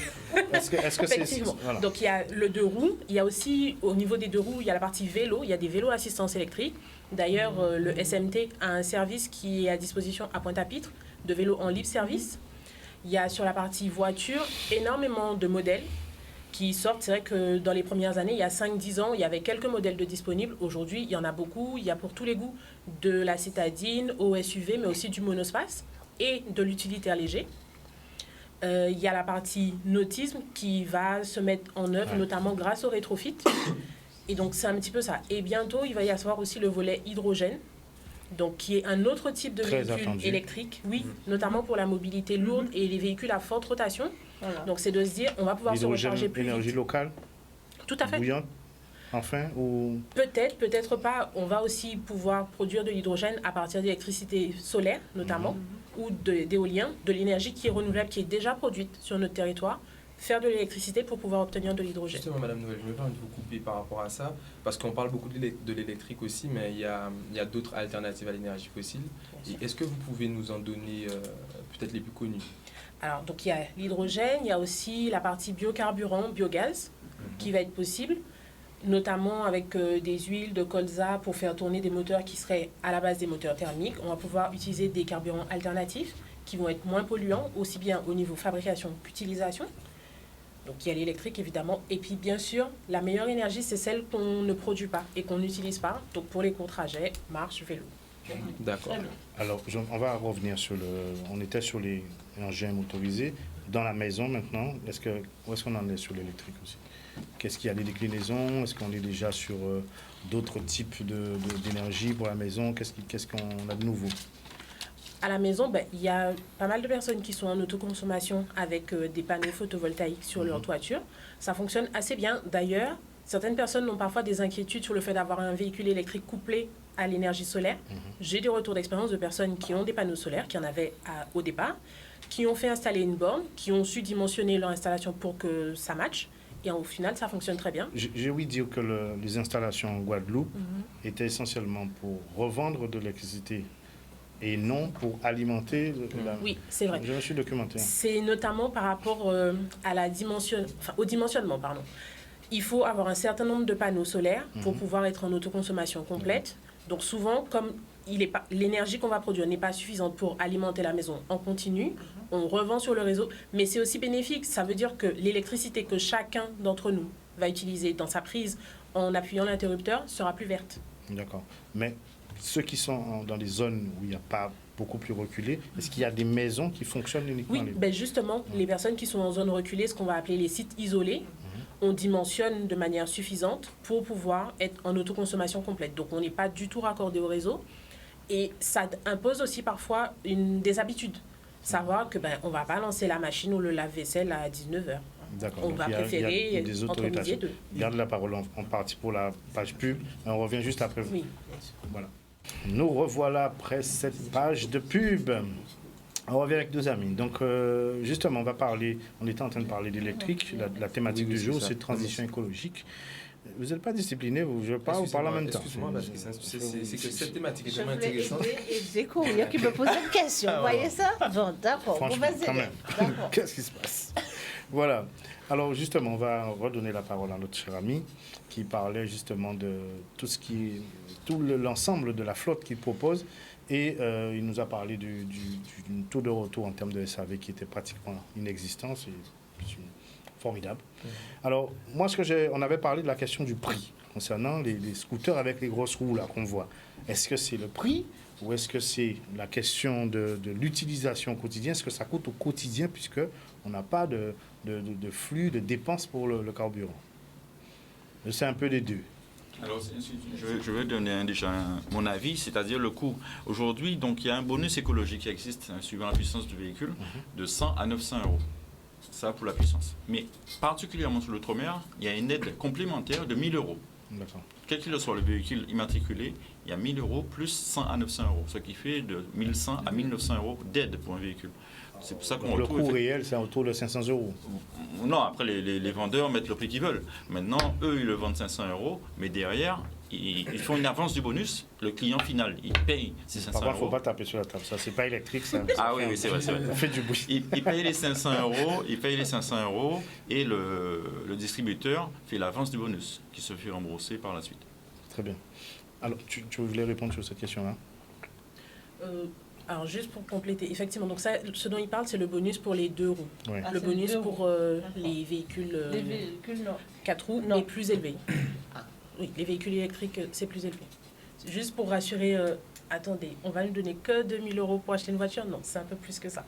Speaker 1: Est-ce que c'est...
Speaker 5: Effectivement.
Speaker 1: Voilà.
Speaker 5: Donc il y a le deux roues, il y a aussi au niveau des deux roues, il y a la partie vélo, il y a des vélos à assistance électrique. D'ailleurs, le SMT a un service qui est à disposition à Pointe-à-Pitre de vélos en libre service. Il y a sur la partie voiture énormément de modèles qui sortent. C'est vrai que dans les premières années, il y a 5-10 ans, il y avait quelques modèles de disponibles. Aujourd'hui, il y en a beaucoup. Il y a pour tous les goûts de la citadine, au SUV, mais aussi du monospace et de l'utilitaire léger. Il y a la partie nautisme qui va se mettre en œuvre, notamment grâce au rétrofit. Et donc, c'est un petit peu ça. Et bientôt, il va y avoir aussi le volet hydrogène, donc qui est un autre type de
Speaker 1: Très
Speaker 5: véhicule
Speaker 1: attendu.
Speaker 5: électrique, oui, notamment pour la mobilité lourde et les véhicules à forte rotation.
Speaker 2: Voilà.
Speaker 5: Donc, c'est de se dire, on va pouvoir se
Speaker 1: L'hydrogène,
Speaker 5: recharger plus
Speaker 1: énergie
Speaker 5: vite.
Speaker 1: locale,
Speaker 5: Tout à fait.
Speaker 1: bouillante, enfin, ou...
Speaker 5: Peut-être, peut-être pas. On va aussi pouvoir produire de l'hydrogène à partir d'électricité solaire, notamment, ou d'éolien, de l'énergie qui est renouvelable, qui est déjà produite sur notre territoire, faire de l'électricité pour pouvoir obtenir de l'hydrogène.
Speaker 4: Justement, Madame Noël, je me permets de vous couper par rapport à ça, parce qu'on parle beaucoup de l'électrique aussi, mais il y a d'autres alternatives à l'énergie fossile. Et est-ce que vous pouvez nous en donner peut-être les plus connues?
Speaker 5: Alors, donc il y a l'hydrogène, il y a aussi la partie biocarburant, biogaz, qui va être possible, notamment avec des huiles de colza pour faire tourner des moteurs qui seraient à la base des moteurs thermiques. On va pouvoir utiliser des carburants alternatifs qui vont être moins polluants, aussi bien au niveau fabrication qu'utilisation. Donc il y a l'électrique évidemment. Et puis bien sûr, la meilleure énergie, c'est celle qu'on ne produit pas et qu'on n'utilise pas. Donc pour les courts trajets, marche, vélo.
Speaker 4: D'accord.
Speaker 2: Très bien.
Speaker 1: Alors, on va revenir sur on était sur les engins motorisés. Dans la maison maintenant, où est-ce qu'on en est sur l'électrique aussi? Qu'est-ce qu'il y a des déclinaisons? Est-ce qu'on est déjà sur d'autres types d'énergie pour la maison? Qu'est-ce qu'on a de nouveau?
Speaker 5: À la maison, ben, il y a pas mal de personnes qui sont en autoconsommation avec des panneaux photovoltaïques sur leur toiture. Ça fonctionne assez bien. D'ailleurs, certaines personnes ont parfois des inquiétudes sur le fait d'avoir un véhicule électrique couplé à l'énergie solaire. J'ai des retours d'expérience de personnes qui ont des panneaux solaires, qui en avaient au départ, qui ont fait installer une borne, qui ont su dimensionner leur installation pour que ça matche. Et au final, ça fonctionne très bien.
Speaker 1: J'ai ouï dire que les installations en Guadeloupe étaient essentiellement pour revendre de l'électricité et non pour alimenter la...
Speaker 5: Oui, c'est vrai.
Speaker 1: Je me suis documenté.
Speaker 5: C'est notamment par rapport au dimensionnement. Pardon. Il faut avoir un certain nombre de panneaux solaires pour pouvoir être en autoconsommation complète. Donc souvent, comme l'énergie qu'on va produire n'est pas suffisante pour alimenter la maison en continu, on revend sur le réseau. Mais c'est aussi bénéfique. Ça veut dire que l'électricité que chacun d'entre nous va utiliser dans sa prise en appuyant l'interrupteur sera plus verte.
Speaker 1: D'accord. Mais ceux qui sont dans des zones où il n'y a pas beaucoup plus reculé, est-ce qu'il y a des maisons qui fonctionnent uniquement?
Speaker 5: Oui, ben justement, les personnes qui sont en zone reculée, ce qu'on va appeler les sites isolés, on dimensionne de manière suffisante pour pouvoir être en autoconsommation complète. Donc on n'est pas du tout raccordé au réseau. Et ça impose aussi parfois des habitudes. Savoir que on va pas lancer la machine ou le lave-vaisselle à 19h.
Speaker 1: D'accord.
Speaker 5: On
Speaker 1: Donc,
Speaker 5: va
Speaker 1: il y a
Speaker 5: préférer
Speaker 1: des
Speaker 5: entre midi et
Speaker 1: autorisations.
Speaker 5: 2.
Speaker 1: Garde la parole en partie pour la page pub. On revient juste après.
Speaker 5: Oui, bien sûr.
Speaker 1: Voilà. Nous revoilà après cette page de pub. On revient avec deux amis. Donc, justement, on était en train de parler d'électrique. La thématique
Speaker 7: Oui,
Speaker 1: du
Speaker 7: c'est
Speaker 1: jour,
Speaker 7: ça.
Speaker 1: c'est transition écologique. Vous n'êtes pas discipliné, je parle en même temps.
Speaker 4: Excuse-moi, parce que c'est que cette thématique est
Speaker 2: Je
Speaker 4: tellement
Speaker 2: voulais
Speaker 4: intéressante.
Speaker 2: aider Courrier qui me posait une question. Vous voyez ça? Bon, d'accord. Bon,
Speaker 1: Franchement,
Speaker 2: vas-y.
Speaker 1: quand même.
Speaker 2: D'accord.
Speaker 1: Qu'est-ce qui se passe? Voilà. Alors justement, on va redonner la parole à notre cher ami qui parlait justement de l'ensemble de la flotte qu'il propose. Et il nous a parlé du taux de retour en termes de SAV qui était pratiquement inexistant. C'est formidable. Alors, moi, on avait parlé de la question du prix concernant les scooters avec les grosses roues là qu'on voit. Est-ce que c'est le prix ou est-ce que c'est la question de l'utilisation quotidienne? Est-ce que ça coûte au quotidien puisqu'on n'a pas de flux, de dépenses pour le carburant? C'est un peu des deux.
Speaker 6: Alors, je vais donner déjà mon avis, c'est-à-dire le coût. Aujourd'hui, donc, il y a un bonus écologique qui existe, suivant la puissance du véhicule, de 100 à 900 euros. Ça pour la puissance. Mais particulièrement sur l'outre-mer, il y a une aide complémentaire de 1000 euros.
Speaker 1: D'accord.
Speaker 6: Quel qu'il soit le véhicule immatriculé, il y a 1000 euros plus 100 à 900 euros, ce qui fait de 1100 à 1900 euros d'aide pour un véhicule. C'est pour ça qu'on
Speaker 1: Le
Speaker 6: retrouve
Speaker 1: coût réel, c'est autour de 500 euros.
Speaker 6: Non, après les vendeurs mettent le prix qu'ils veulent. Maintenant, eux, ils le vendent 500 euros, mais derrière, ils font une avance du bonus. Le client final, il paye ces 500
Speaker 1: Par contre, il ne faut
Speaker 6: euros.
Speaker 1: pas taper sur la table. Ça, c'est pas électrique. Ça,
Speaker 6: Ah oui, c'est vrai, c'est vrai.
Speaker 1: Ça fait du bruit.
Speaker 6: Il paye les 500 euros, et le distributeur fait l'avance du bonus qui se fait rembourser par la suite.
Speaker 1: Très bien. Alors, tu voulais répondre sur cette question-là?
Speaker 5: Alors, juste pour compléter, effectivement, donc ça, ce dont il parle, c'est le bonus pour les 2 roues.
Speaker 1: Oui.
Speaker 2: Ah,
Speaker 5: Le
Speaker 2: c'est
Speaker 5: bonus
Speaker 2: les 2 roues.
Speaker 5: pour les véhicules
Speaker 2: Les véhicules, non.
Speaker 5: 4 roues
Speaker 2: Non.
Speaker 5: est plus élevé.
Speaker 2: Ah.
Speaker 5: Oui, les véhicules électriques, c'est plus élevé. Juste pour rassurer, attendez, on va nous donner que 2 000 euros pour acheter une voiture? Non, c'est un peu plus que ça.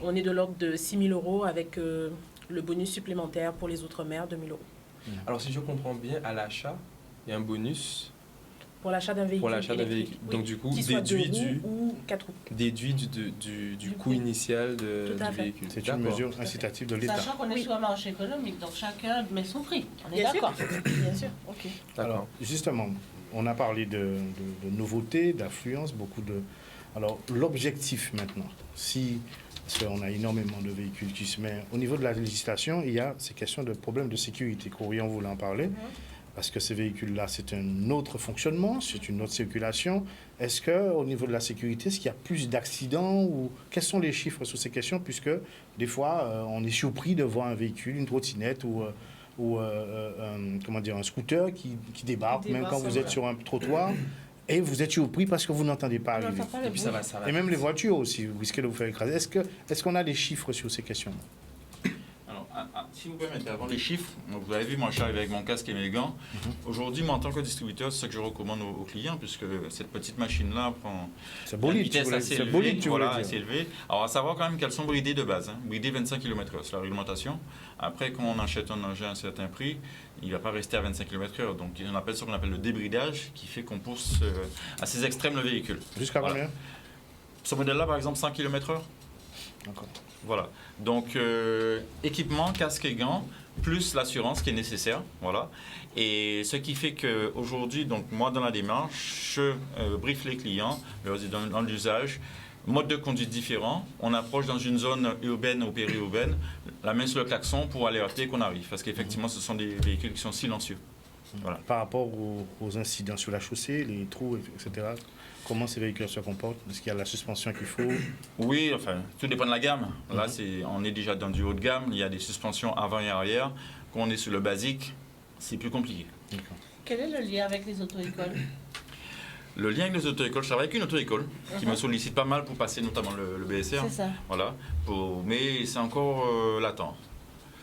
Speaker 5: On est de l'ordre de 6 000 euros avec le bonus supplémentaire pour les Outre-mer, 2 000 euros.
Speaker 4: Alors, si je comprends bien, à l'achat, il y a un bonus
Speaker 5: Pour l'achat d'un véhicule.
Speaker 4: pour l'achat d'un
Speaker 5: électrique,
Speaker 4: véhicule.
Speaker 5: oui.
Speaker 4: Donc, du coup,
Speaker 5: Qu'il soit 2
Speaker 4: déduit
Speaker 5: roues ou 4 roues.
Speaker 4: du coût
Speaker 5: coût.
Speaker 4: initial
Speaker 5: Tout à
Speaker 4: du
Speaker 5: fait.
Speaker 4: véhicule.
Speaker 1: C'est une
Speaker 4: D'accord.
Speaker 1: mesure incitative de l'État.
Speaker 2: Sachant qu'on est
Speaker 5: Oui.
Speaker 2: sur un marché économique, donc chacun met son prix. On est
Speaker 5: Bien sûr.
Speaker 2: d'accord.
Speaker 5: Bien sûr.
Speaker 2: Ok.
Speaker 4: D'accord.
Speaker 1: Alors, justement, on a parlé de nouveautés, d'affluence, beaucoup de... Alors, l'objectif maintenant, parce qu'on a énormément de véhicules qui se mettent... Au niveau de la législation, il y a ces questions de problèmes de sécurité. Courrier, on voulait en parler. Parce que ces véhicules-là, c'est un autre fonctionnement, c'est une autre circulation. Est-ce qu'au niveau de la sécurité, est-ce qu'il y a plus d'accidents ou quels sont les chiffres sur ces questions? Puisque des fois, on est surpris de voir un véhicule, une trottinette ou un scooter qui débarque, même quand vous êtes sur un trottoir, et vous êtes surpris parce que vous n'entendez pas
Speaker 2: On
Speaker 1: arriver.
Speaker 2: n'entend pas
Speaker 4: Et
Speaker 2: le
Speaker 4: puis,
Speaker 2: bruit.
Speaker 4: ça va.
Speaker 1: Et même les voitures aussi, vous risquez de vous faire écraser. Est-ce qu'on a des chiffres sur ces questions?
Speaker 6: Alors, si vous permettez, avant les chiffres, donc vous avez vu, moi je suis arrivé avec mon casque et mes gants. Aujourd'hui, moi en tant que distributeur, c'est ce que je recommande aux clients, puisque cette petite machine-là prend
Speaker 1: C'est
Speaker 6: une
Speaker 1: bolide,
Speaker 6: vitesse assez élevée.
Speaker 1: bolide, tu voulais
Speaker 6: Voilà,
Speaker 1: dire.
Speaker 6: assez élevée. Alors, à savoir quand même qu'elles sont bridées de base, bridées 25 km/h, c'est la réglementation. Après, quand on achète un engin à un certain prix, il ne va pas rester à 25 km/h. Donc, on appelle ce qu'on appelle le débridage, qui fait qu'on pousse à ces extrêmes le véhicule.
Speaker 1: Jusqu'à
Speaker 6: Voilà.
Speaker 1: combien?
Speaker 6: Ce modèle-là, par exemple, 100 km/h.
Speaker 1: D'accord.
Speaker 6: Voilà. Donc, équipement, casque et gants, plus l'assurance qui est nécessaire. Voilà. Et ce qui fait qu'aujourd'hui, donc moi, dans la démarche, je briefe les clients, leur dis dans l'usage, mode de conduite différent. On approche dans une zone urbaine ou périurbaine, la main sur le klaxon pour alerter qu'on arrive. Parce qu'effectivement, ce sont des véhicules qui sont silencieux. Voilà.
Speaker 1: Par rapport aux incidents sur la chaussée, les trous, etc., comment ces véhicules se comportent? Est-ce qu'il y a la suspension qu'il faut?
Speaker 6: Oui, enfin, tout dépend de la gamme. Là, on est déjà dans du haut de gamme. Il y a des suspensions avant et arrière. Quand on est sur le basique, c'est plus compliqué.
Speaker 1: D'accord.
Speaker 2: Quel est le lien avec les auto-écoles?
Speaker 6: Le lien avec les auto-écoles, je travaille avec une auto-école qui me sollicite pas mal pour passer notamment le BSR.
Speaker 2: C'est ça.
Speaker 6: Voilà. Mais c'est encore latent.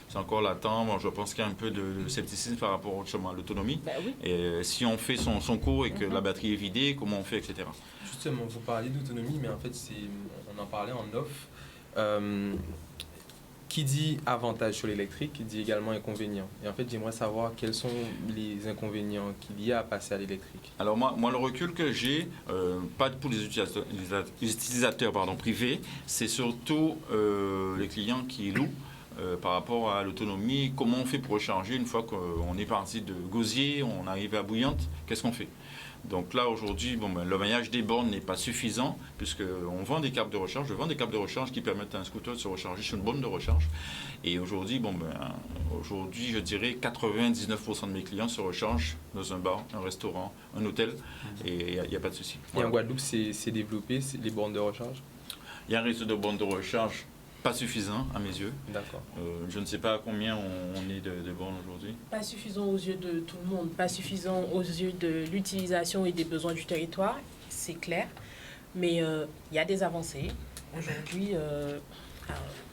Speaker 6: C'est encore latent. Bon, je pense qu'il y a un peu de scepticisme par rapport justement à l'autonomie.
Speaker 2: Ben oui.
Speaker 6: Et si on fait son cours et que la batterie est vidée, comment on fait, etc.
Speaker 4: Justement, vous parliez d'autonomie, mais en fait, on en parlait en off. Qui dit avantage sur l'électrique, qui dit également inconvénient. Et en fait, j'aimerais savoir quels sont les inconvénients qu'il y a à passer à l'électrique.
Speaker 6: Alors moi, le recul que j'ai, pas pour les utilisateurs privés, c'est surtout les clients qui louent par rapport à l'autonomie. Comment on fait pour recharger une fois qu'on est parti de Gosier, on arrive à Bouillante, qu'est-ce qu'on fait? Donc là, aujourd'hui, le maillage des bornes n'est pas suffisant, puisqu'on vend des câbles de recharge. Je vends des câbles de recharge qui permettent à un scooter de se recharger sur une borne de recharge. Et aujourd'hui, aujourd'hui, je dirais 99% de mes clients se rechargent dans un bar, un restaurant, un hôtel, et il n'y a pas de souci.
Speaker 4: Et en Guadeloupe, c'est développé, les bornes de recharge?
Speaker 6: Il y a un réseau de bornes de recharge pas suffisant à mes yeux.
Speaker 4: D'accord.
Speaker 6: Je ne sais pas à combien on est de bornes aujourd'hui.
Speaker 5: Pas suffisant aux yeux de tout le monde, pas suffisant aux yeux de l'utilisation et des besoins du territoire, c'est clair. Mais il y a des avancées. Aujourd'hui,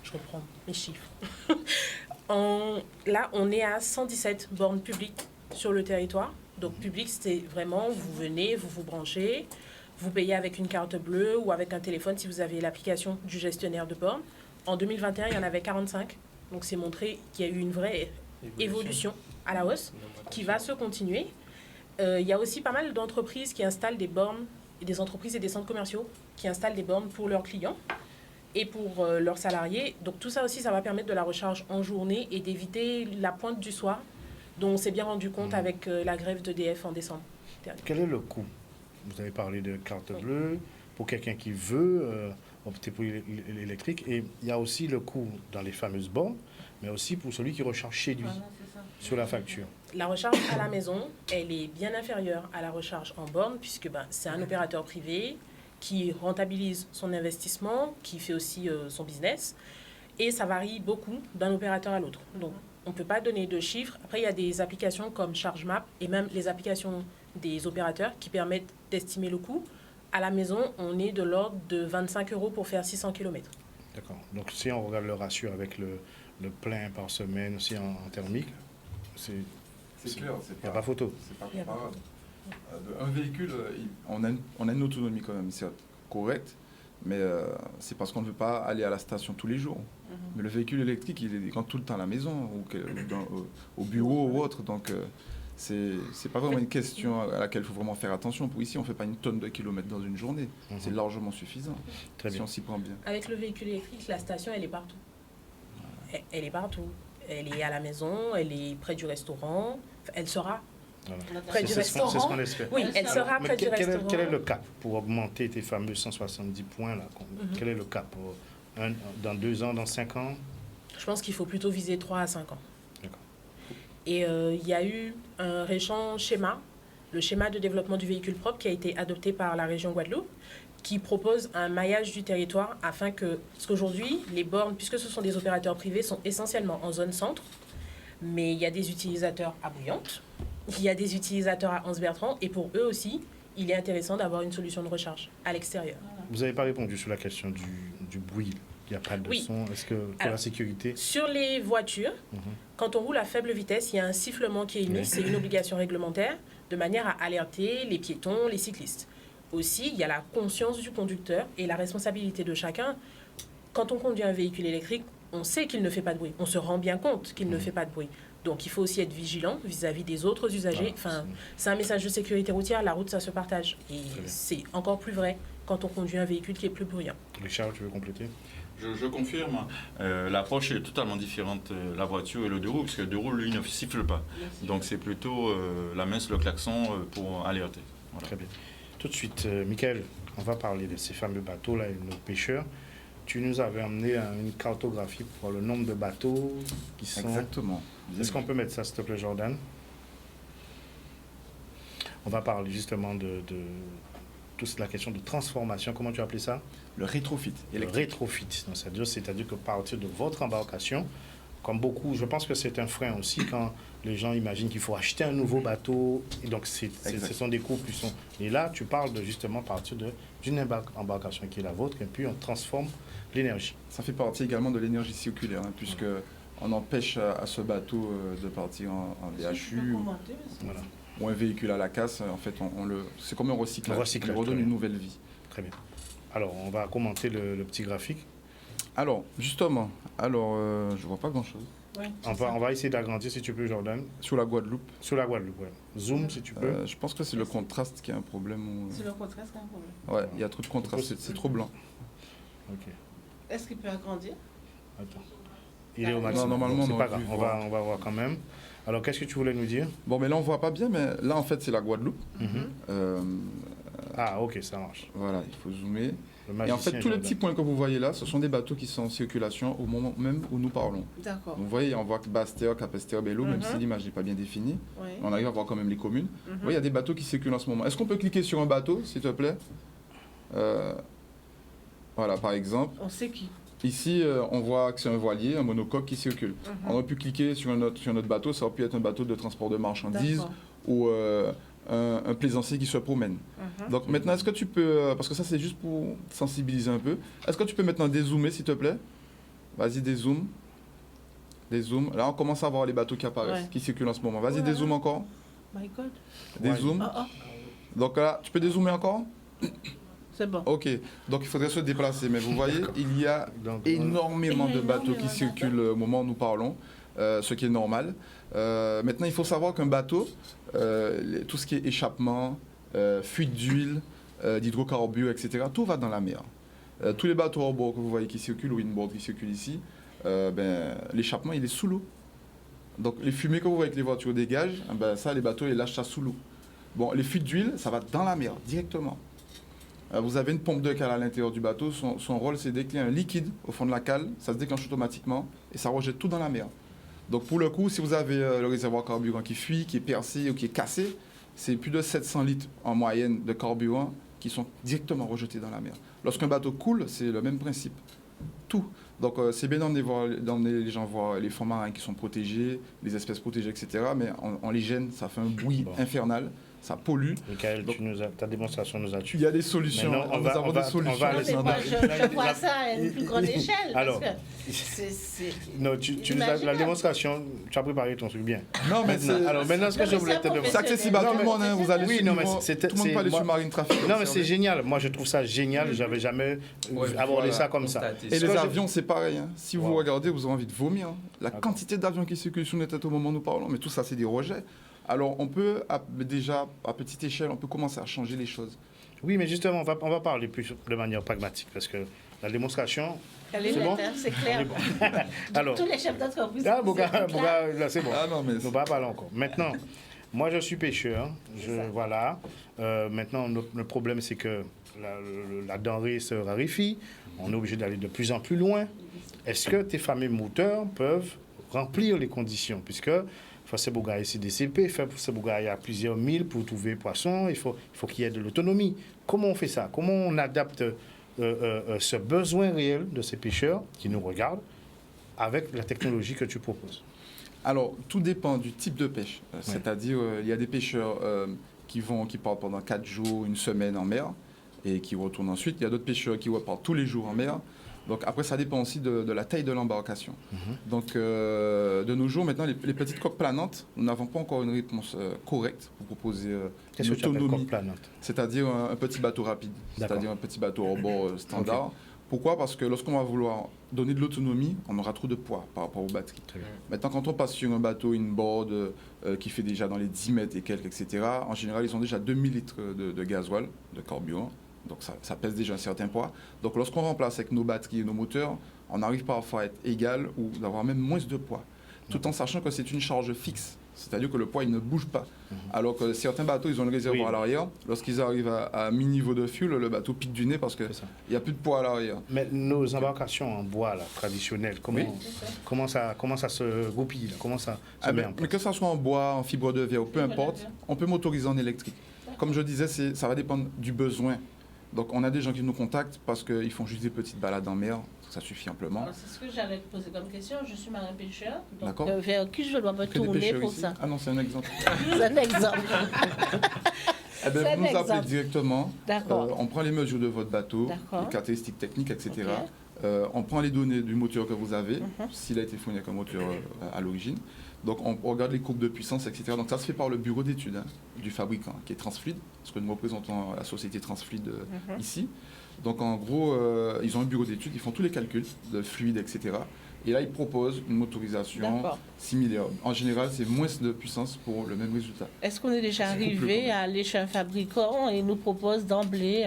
Speaker 5: je reprends mes chiffres. Là, on est à 117 bornes publiques sur le territoire. Donc, public, c'est vraiment, vous venez, vous vous branchez, vous payez avec une carte bleue ou avec un téléphone si vous avez l'application du gestionnaire de bornes. En 2021, il y en avait 45. Donc, c'est montré qu'il y a eu une vraie évolution à la hausse qui va se continuer. Il y a aussi pas mal d'entreprises qui installent des bornes, et des entreprises et des centres commerciaux qui installent des bornes pour leurs clients et pour leurs salariés. Donc, tout ça aussi, ça va permettre de la recharge en journée et d'éviter la pointe du soir, dont on s'est bien rendu compte avec la grève d'EDF en décembre dernier.
Speaker 1: Quel est le coût? Vous avez parlé de carte bleue pour quelqu'un qui veut opter pour l'électrique. Et il y a aussi le coût dans les fameuses bornes, mais aussi pour celui qui recharge chez lui, sur la facture.
Speaker 5: La recharge à la maison, elle est bien inférieure à la recharge en borne, puisque c'est un opérateur privé qui rentabilise son investissement, qui fait aussi son business. Et ça varie beaucoup d'un opérateur à l'autre. Donc, on ne peut pas donner de chiffres. Après, il y a des applications comme ChargeMap et même les applications des opérateurs qui permettent d'estimer le coût. À la maison, on est de l'ordre de 25 € pour faire 600 km.
Speaker 1: D'accord. Donc, si on regarde le ratio avec le plein par semaine aussi en thermique, c'est
Speaker 7: clair.
Speaker 1: Il n'y a pas photo.
Speaker 7: C'est pas comparable. Un véhicule, on a une autonomie quand même, certes, correcte, mais c'est parce qu'on ne veut pas aller à la station tous les jours. Mais le véhicule électrique, il est tout le temps à la maison, ou au bureau ou autre, donc c'est pas vraiment une question à laquelle il faut vraiment faire attention. Pour ici, on ne fait pas une tonne de kilomètres dans une journée. C'est largement suffisant, si on s'y prend bien.
Speaker 5: Avec le véhicule électrique, la station, elle est partout. Elle est partout. Elle est à la maison, elle est près du restaurant, elle sera près du restaurant.
Speaker 1: C'est ce qu'on espère.
Speaker 5: Oui, elle sera près du restaurant.
Speaker 1: Quel est le cap pour augmenter tes fameux 170 points là? Quel est le cap? Dans 2 ans, dans 5 ans?
Speaker 5: Je pense qu'il faut plutôt viser 3 à 5 ans.
Speaker 1: D'accord.
Speaker 5: Et il y a eu un récent schéma, le schéma de développement du véhicule propre qui a été adopté par la région Guadeloupe, qui propose un maillage du territoire afin que, parce qu'aujourd'hui, les bornes, puisque ce sont des opérateurs privés, sont essentiellement en zone centre, mais il y a des utilisateurs à Bouillante, il y a des utilisateurs à Anse-Bertrand, et pour eux aussi, il est intéressant d'avoir une solution de recharge à l'extérieur.
Speaker 1: Vous n'avez pas répondu sur la question du bruit. Il n'y a pas de son. Est-ce que pour la sécurité?
Speaker 5: Sur les voitures, quand on roule à faible vitesse, il y a un sifflement qui est émis, c'est une obligation réglementaire, de manière à alerter les piétons, les cyclistes. Aussi, il y a la conscience du conducteur et la responsabilité de chacun. Quand on conduit un véhicule électrique, on sait qu'il ne fait pas de bruit. On se rend bien compte qu'il ne fait pas de bruit. Donc, il faut aussi être vigilant vis-à-vis des autres usagers. C'est un message de sécurité routière. La route, ça se partage. Et c'est encore plus vrai quand on conduit un véhicule qui est plus bruyant.
Speaker 1: Richard, tu veux compléter?
Speaker 6: Je confirme. L'approche est totalement différente, la voiture et le deux roues, parce que le deux roues, lui, ne siffle pas. Donc, c'est plutôt la main sur le klaxon pour alerter. Voilà.
Speaker 1: Très bien. Tout de suite, Michael, on va parler de ces fameux bateaux-là et de nos pêcheurs. Tu nous avais amené une cartographie pour le nombre de bateaux qui sont...
Speaker 7: Exactement.
Speaker 1: Est-ce qu'on peut mettre ça, s'il te plaît, Jordan? On va parler justement de toute la question de transformation. Comment tu as appelé ça?
Speaker 7: Le rétrofit électrique.
Speaker 1: Le rétrofit. C'est-à-dire que à partir de votre embarcation, comme beaucoup, je pense que c'est un frein aussi quand les gens imaginent qu'il faut acheter un nouveau bateau. Et donc, ce sont des coûts plus... Et là, tu parles de justement partir d'une embarcation qui est la vôtre et puis on transforme l'énergie.
Speaker 7: Ça fait partie également de l'énergie circulaire, puisque on empêche à ce bateau de partir en VHU ou un véhicule à la casse. En fait, c'est comme un recyclage. On redonne une nouvelle vie.
Speaker 1: Très bien. Alors, on va commenter le petit graphique.
Speaker 7: Alors, justement, je vois pas grand-chose.
Speaker 2: Ouais,
Speaker 1: on va essayer d'agrandir si tu peux, Jordan.
Speaker 7: Sur la Guadeloupe.
Speaker 1: Sur la Guadeloupe, ouais. Zoom si tu peux.
Speaker 7: Je pense que c'est le contraste qui a un problème.
Speaker 2: C'est le contraste qui a un problème.
Speaker 7: Ouais, il y a trop de contraste, c'est trop blanc.
Speaker 1: Ok.
Speaker 2: Est-ce qu'il peut agrandir?
Speaker 1: Attends. Il est au maximum.
Speaker 7: Non, normalement,
Speaker 1: C'est
Speaker 7: on
Speaker 1: pas
Speaker 7: aurait
Speaker 1: grave,
Speaker 7: dû
Speaker 1: on va voir quand même. Alors, qu'est-ce que tu voulais nous dire?
Speaker 7: Bon, mais là, on voit pas bien, mais là, en fait, c'est la Guadeloupe.
Speaker 1: Ah, ok, ça marche.
Speaker 7: Voilà, il faut zoomer.
Speaker 1: Le
Speaker 7: Et en fait,
Speaker 1: magicien
Speaker 7: tous les
Speaker 1: Jordan.
Speaker 7: petits points que vous voyez là, ce sont des bateaux qui sont en circulation au moment même où nous parlons.
Speaker 2: D'accord.
Speaker 7: Donc, vous voyez, on voit que Basse-Terre, Cap-Esther, Bello, même si l'image n'est pas bien définie,
Speaker 2: Oui.
Speaker 7: on arrive à voir quand même les communes. Vous voyez, il y a des bateaux qui circulent en ce moment. Est-ce qu'on peut cliquer sur un bateau, s'il te plaît? Voilà, par exemple.
Speaker 2: On sait qui.
Speaker 7: Ici, on voit que c'est un voilier, un monocoque qui circule. On aurait pu cliquer sur un autre bateau, ça aurait pu être un bateau de transport de marchandises
Speaker 2: D'accord.
Speaker 7: ou un plaisancier qui se promène. Donc maintenant, est-ce que tu peux, parce que ça c'est juste pour sensibiliser un peu, est-ce que tu peux maintenant dézoomer s'il te plaît? Vas-y, dézoome. Dézoome. Là, on commence à voir les bateaux qui apparaissent,
Speaker 2: Ouais.
Speaker 7: qui circulent en ce moment. Vas-y,
Speaker 2: Ouais.
Speaker 7: dézoome encore.
Speaker 2: My God.
Speaker 7: Dézoome.
Speaker 2: Ah, ah,
Speaker 7: Donc là, tu peux dézoomer encore?
Speaker 2: c'est bon.
Speaker 7: Ok. Donc il faudrait se déplacer. Mais vous voyez, il y a
Speaker 1: Donc,
Speaker 7: énormément
Speaker 2: Il y a
Speaker 7: de bateaux
Speaker 2: énormément
Speaker 7: qui
Speaker 2: de
Speaker 7: circulent au moment où nous parlons, ce qui est normal. Maintenant, il faut savoir qu'un bateau, tout ce qui est échappement, fuite d'huile, d'hydrocarbures, etc., tout va dans la mer. Tous les bateaux hors bord que vous voyez qui circulent, ou inboard qui circulent ici, l'échappement, il est sous l'eau. Donc les fumées que vous voyez que les voitures dégagent, ça, les bateaux, ils lâchent ça sous l'eau. Bon, les fuites d'huile, ça va dans la mer, directement. Vous avez une pompe de cale à l'intérieur du bateau. Son rôle, c'est d'éclairer un liquide au fond de la cale. Ça se déclenche automatiquement et ça rejette tout dans la mer. Donc, pour le coup, si vous avez le réservoir carburant qui fuit, qui est percé ou qui est cassé, c'est plus de 700 litres en moyenne de carburant qui sont directement rejetés dans la mer. Lorsqu'un bateau coule, c'est le même principe. Tout. Donc, c'est bien d'emmener les gens voir les fonds marins qui sont protégés, les espèces protégées, etc. Mais on les gêne, ça fait un bruit infernal. Ça pollue.
Speaker 1: Michael, ta démonstration nous a tués.
Speaker 7: Il y a des solutions.
Speaker 1: Maintenant,
Speaker 7: Nous avons des solutions.
Speaker 1: on va
Speaker 2: Non, mais moi, je vois ça à une plus grande échelle.
Speaker 1: Alors,
Speaker 2: parce que c'est...
Speaker 1: non, la démonstration, tu as préparé ton truc bien.
Speaker 7: Non, mais c'est
Speaker 1: Alors maintenant, ce que
Speaker 2: Non,
Speaker 1: je
Speaker 2: mais
Speaker 1: voulais
Speaker 2: ça,
Speaker 1: te demander.
Speaker 7: c'est accessible à
Speaker 2: Non,
Speaker 7: tout le
Speaker 2: mais-
Speaker 7: monde. Hein. Vous allez
Speaker 1: Oui,
Speaker 7: sur
Speaker 1: non, mais
Speaker 7: tout le monde peut aller sur Marine Traffic.
Speaker 1: Non, mais c'est génial. Moi, je trouve ça génial. J'avais jamais abordé ça comme ça.
Speaker 7: Et
Speaker 1: Ce
Speaker 7: les
Speaker 1: que
Speaker 7: avions, c'est pareil. Hein. Si vous
Speaker 1: Wow.
Speaker 7: regardez, vous aurez envie de vomir. Hein. La
Speaker 1: D'accord.
Speaker 7: quantité d'avions qui circulent sur notre tête au moment où nous parlons, mais tout ça, c'est des rejets. Alors, on peut déjà, à petite échelle, on peut commencer à changer les choses.
Speaker 1: Oui, mais justement, on va parler plus de manière pragmatique parce que la démonstration.
Speaker 2: Elle est
Speaker 1: C'est
Speaker 2: nette,
Speaker 1: bon
Speaker 2: hein, c'est clair.
Speaker 1: Alors,
Speaker 2: Tous les chefs d'entreprise.
Speaker 1: là,
Speaker 2: c'est
Speaker 1: Bouga,
Speaker 2: clair.
Speaker 1: là, c'est bon.
Speaker 7: Ah non, mais
Speaker 1: On va parler encore. Maintenant, moi, je suis pêcheur. Voilà. Maintenant, le problème, c'est que la denrée se raréfie. On est obligé d'aller de plus en plus loin. Est-ce que tes fameux moteurs peuvent remplir les conditions? Puisque Fossé-Bouga ici DCP, Fossé-Bouga, il y a plusieurs milles pour trouver poisson. Il faut qu'il y ait de l'autonomie. Comment on fait ça? Comment on adapte ce besoin réel de ces pêcheurs qui nous regardent avec la technologie que tu proposes?
Speaker 7: Alors, tout dépend du type de pêche. C'est-à-dire, il y a des pêcheurs qui partent pendant 4 jours, une semaine en mer et qui retournent ensuite. Il y a d'autres pêcheurs qui repartent tous les jours en mer. Donc, après, ça dépend aussi de la taille de l'embarcation. Donc, de nos jours, maintenant, les petites coques planantes, nous n'avons pas encore une réponse correcte pour proposer
Speaker 1: Qu'est-ce
Speaker 7: une
Speaker 1: que tu appelles
Speaker 7: autonomie.
Speaker 1: coque planante?
Speaker 7: C'est-à-dire un petit bateau rapide,
Speaker 1: D'accord.
Speaker 7: c'est-à-dire un petit bateau hors bord standard. Pourquoi? Parce que lorsqu'on va vouloir donner de l'autonomie, on aura trop de poids par rapport aux batteries.
Speaker 1: Très bien.
Speaker 7: Maintenant, quand on passe sur un bateau inboard qui fait déjà dans les 10 mètres et quelques, etc., en général, ils ont déjà 2000 litres de gasoil, de carburant. Donc, ça pèse déjà un certain poids. Donc, lorsqu'on remplace avec nos batteries et nos moteurs, on arrive parfois à être égal ou d'avoir même moins de poids, tout en sachant que c'est une charge fixe. C'est-à-dire que le poids, il ne bouge pas. Alors que certains bateaux, ils ont le réservoir à l'arrière. Lorsqu'ils arrivent à mi-niveau de fuel, le bateau pique du nez parce qu'il
Speaker 1: C'est ça.
Speaker 7: n'y a plus de poids à l'arrière.
Speaker 1: Mais nos embarcations en bois là, traditionnelles, comment ça se goupille là? Comment ça se met en
Speaker 7: Mais
Speaker 1: place?
Speaker 7: que ça soit en bois, en fibre de verre, peu importe, on peut motoriser en électrique. Comme je disais, ça va dépendre du besoin. Donc on a des gens qui nous contactent parce qu'ils font juste des petites balades en mer, ça suffit amplement.
Speaker 2: Alors, c'est ce que j'allais te poser comme question. Je suis marin-pêcheur. Donc,
Speaker 7: D'accord.
Speaker 2: vers qui je dois me
Speaker 7: Que des
Speaker 2: tourner
Speaker 7: pêcheurs
Speaker 2: pour
Speaker 7: ici.
Speaker 2: ça?
Speaker 7: Ah non, c'est un exemple.
Speaker 2: C'est un exemple.
Speaker 7: Eh ben,
Speaker 2: C'est
Speaker 7: vous
Speaker 2: un
Speaker 7: nous appelez
Speaker 2: exemple.
Speaker 7: directement,
Speaker 2: D'accord.
Speaker 7: on prend les mesures de votre bateau,
Speaker 2: D'accord.
Speaker 7: les caractéristiques techniques, etc.
Speaker 2: Ok.
Speaker 7: On prend les données du moteur que vous avez, s'il a été fourni avec un moteur à l'origine. Donc on regarde les courbes de puissance, etc. Donc ça se fait par le bureau d'études du fabricant, qui est Transfluide, parce que nous représentons la société Transfluide ici. Donc en gros, ils ont un bureau d'études, ils font tous les calculs de fluide, etc. Et là, ils proposent une motorisation
Speaker 2: D'accord.
Speaker 7: similaire. En général, c'est moins de puissance pour le même résultat.
Speaker 2: Est-ce qu'on est déjà
Speaker 7: C'est beaucoup plus
Speaker 2: arrivé
Speaker 7: compliqué.
Speaker 2: à aller chez un fabricant et il nous propose d'emblée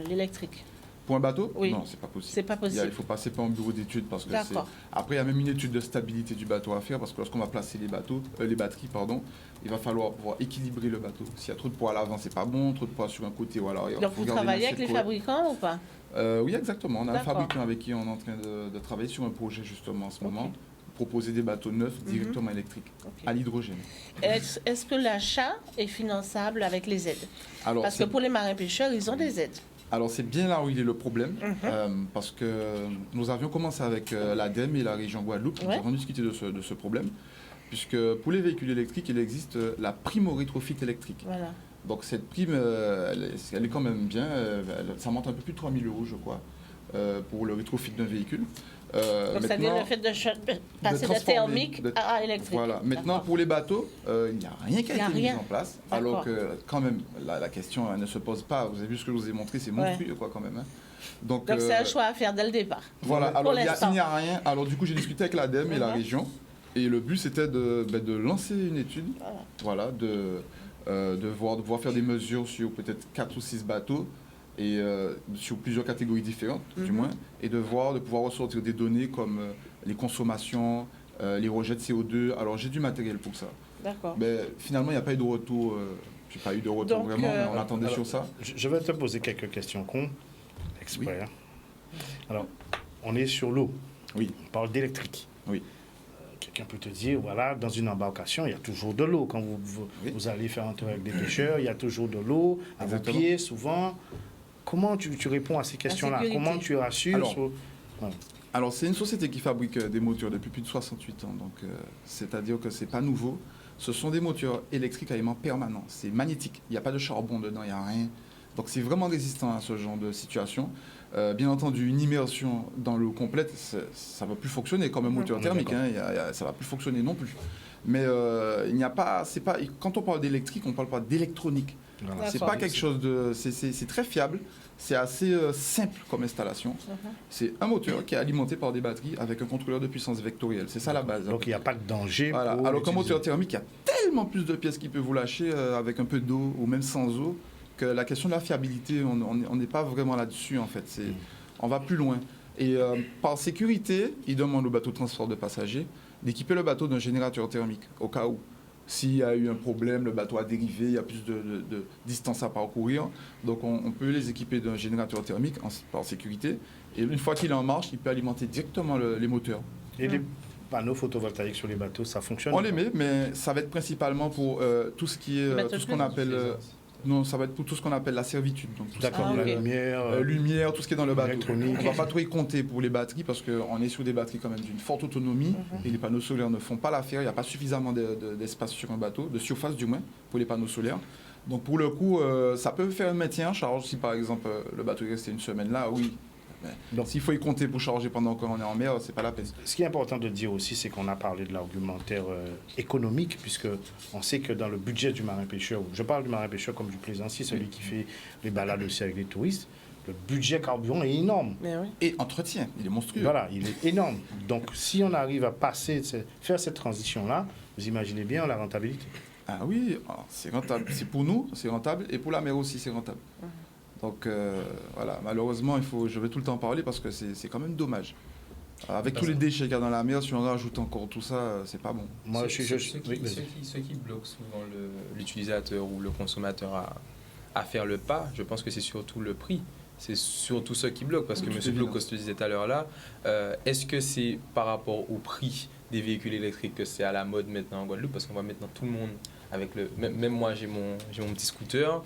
Speaker 2: l'électrique?
Speaker 7: Pour un bateau?
Speaker 2: Oui.
Speaker 7: Non, c'est pas possible.
Speaker 2: C'est pas possible.
Speaker 7: Il faut passer par un bureau d'études parce que c'est...
Speaker 2: D'accord.
Speaker 7: Après, il y a même une étude de stabilité du bateau à faire parce que lorsqu'on va placer les batteries, il va falloir pouvoir équilibrer le bateau. S'il y a trop de poids à l'avant, c'est pas bon, trop de poids sur un côté ou alors...
Speaker 2: Donc vous travaillez avec les fabricants ou pas?
Speaker 7: Oui, exactement. On a un
Speaker 2: D'accord.
Speaker 7: fabricant avec qui on est en train de travailler sur un projet justement en ce moment. Proposer des bateaux neufs directement électriques, à l'hydrogène.
Speaker 2: Est-ce que l'achat est finançable avec les aides?
Speaker 7: Alors,
Speaker 2: Parce que pour les marins pêcheurs, ils ont des aides.
Speaker 7: Alors c'est bien là où il est le problème, parce que nous avions commencé avec l'ADEME et la région Guadeloupe, nous avons discuté de ce problème, puisque pour les véhicules électriques, il existe la prime au rétrofit électrique.
Speaker 2: Voilà.
Speaker 7: Donc cette prime, elle est quand même bien, ça monte un peu plus de 3 000 € je crois, pour le rétrofit d'un véhicule.
Speaker 2: Donc c'est-à-dire le fait de passer de thermique à électrique.
Speaker 7: Voilà. Maintenant, pour les bateaux, il n'y a rien qui a été mis en place. Alors que, quand même, la question elle ne se pose pas. Vous avez vu ce que je vous ai montré, c'est monstrueux, quoi, quand même. Hein. Donc
Speaker 2: c'est un choix à faire dès le départ.
Speaker 7: Voilà. Alors, il n'y a rien. Alors, du coup, j'ai discuté avec l'ADEME et la région. Et le but, c'était de lancer une étude. Voilà. De pouvoir faire des mesures sur peut-être 4 ou 6 bateaux. Et sur plusieurs catégories différentes, du moins, et de pouvoir ressortir des données comme les consommations, les rejets de CO2. Alors, j'ai du matériel pour ça.
Speaker 2: D'accord.
Speaker 7: Mais finalement, il n'y a pas eu de retour. Je n'ai pas eu de retour vraiment, mais on attendait sur ça.
Speaker 1: Je vais te poser quelques questions exprès. Oui. Alors, on est sur l'eau.
Speaker 7: Oui.
Speaker 1: On parle d'électrique.
Speaker 7: Oui.
Speaker 1: Quelqu'un peut te dire, voilà, dans une embarcation, il y a toujours de l'eau. Quand vous allez faire un tour avec des pêcheurs, il y a toujours de l'eau à vos pieds, souvent. Comment tu réponds à ces questions-là? Comment tu rassures?
Speaker 7: Alors, c'est une société qui fabrique des moteurs depuis plus de 68 ans. Donc, c'est-à-dire que ce n'est pas nouveau. Ce sont des moteurs électriques à aimant permanent. C'est magnétique. Il n'y a pas de charbon dedans, il n'y a rien. Donc, c'est vraiment résistant à ce genre de situation. Bien entendu, une immersion dans l'eau complète, ça ne va plus fonctionner comme un moteur thermique. Hein, ça ne va plus fonctionner non plus. Mais il n'y a pas... Quand on parle d'électrique, on ne parle pas d'électronique. Voilà. C'est pas quelque chose de... C'est très fiable, c'est assez simple comme installation. C'est un moteur qui est alimenté par des batteries avec un contrôleur de puissance vectorielle. C'est ça la base.
Speaker 1: Donc il n'y a pas de danger.
Speaker 7: Voilà. Alors qu'un moteur thermique, il y a tellement plus de pièces qui peut vous lâcher avec un peu d'eau ou même sans eau que la question de la fiabilité, on n'est pas vraiment là-dessus en fait. On va plus loin. Et par sécurité, il demande au bateau de transport de passagers d'équiper le bateau d'un générateur thermique au cas où. S'il y a eu un problème, le bateau a dérivé, il y a plus de distance à parcourir. Donc on peut les équiper d'un générateur thermique par sécurité. Et une fois qu'il est en marche, il peut alimenter directement les moteurs.
Speaker 1: Et les panneaux photovoltaïques sur les bateaux, ça fonctionne?
Speaker 7: On les met, mais ça va être principalement pour tout ce qui est tout ce qu'on appelle... Non, ça va être pour tout ce qu'on appelle la servitude.
Speaker 1: D'accord, la
Speaker 7: lumière, tout ce qui est dans le bateau.
Speaker 1: Électronique.
Speaker 7: On ne va pas trop y compter pour les batteries parce qu'on est sur des batteries quand même d'une forte autonomie et les panneaux solaires ne font pas l'affaire. Il n'y a pas suffisamment d'espace sur un bateau, de surface du moins, pour les panneaux solaires. Donc pour le coup, ça peut faire un maintien en charge si par exemple le bateau est resté une semaine là, oui. Donc s'il faut y compter pour charger pendant qu'on est en mer, c'est pas la peine.
Speaker 1: Ce qui est important de dire aussi, c'est qu'on a parlé de l'argumentaire économique, puisque on sait que dans le budget du marin-pêcheur, je parle du marin-pêcheur comme du plaisancier, celui qui fait les balades aussi avec les touristes, le budget carburant est énorme.
Speaker 7: Et entretien, il est monstrueux.
Speaker 1: Voilà, il est énorme. Donc si on arrive à faire cette transition-là, vous imaginez bien la rentabilité.
Speaker 7: Ah oui, c'est rentable. C'est pour nous, c'est rentable, et pour la mer aussi, c'est rentable. Donc voilà, malheureusement, je vais tout le temps parler parce que c'est quand même dommage. Avec tous les déchets qu'il y a dans la mer, si on rajoute encore tout ça, c'est pas bon.
Speaker 4: Moi, ce qui bloque souvent l'utilisateur ou le consommateur à faire le pas, je pense que c'est surtout le prix. C'est surtout ce qui bloque, parce que M. Blocos le disait tout à l'heure là, est-ce que c'est par rapport au prix des véhicules électriques que c'est à la mode maintenant en Guadeloupe? Parce qu'on voit maintenant tout le monde avec même moi j'ai mon petit scooter.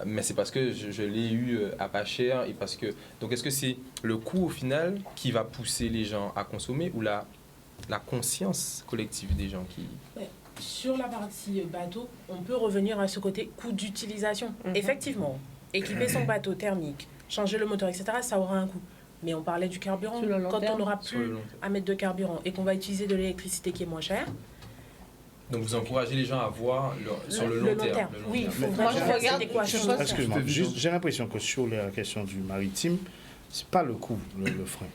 Speaker 4: Mais c'est parce que je l'ai eu à pas cher et parce que... Donc est-ce que c'est le coût au final qui va pousser les gens à consommer ou la conscience collective des gens qui...
Speaker 5: Sur la partie bateau, on peut revenir à ce côté coût d'utilisation. Effectivement, équiper son bateau thermique, changer le moteur, etc., ça aura un coût. Mais on parlait du carburant. Quand on n'aura plus à mettre de carburant et qu'on va utiliser de l'électricité qui est moins chère,
Speaker 4: donc vous encouragez les gens à voir sur le long terme.
Speaker 5: Oui, il faut vraiment faire des équations.
Speaker 1: Excuse-moi, j'ai l'impression que sur la question du maritime, c'est pas le coût, le frein.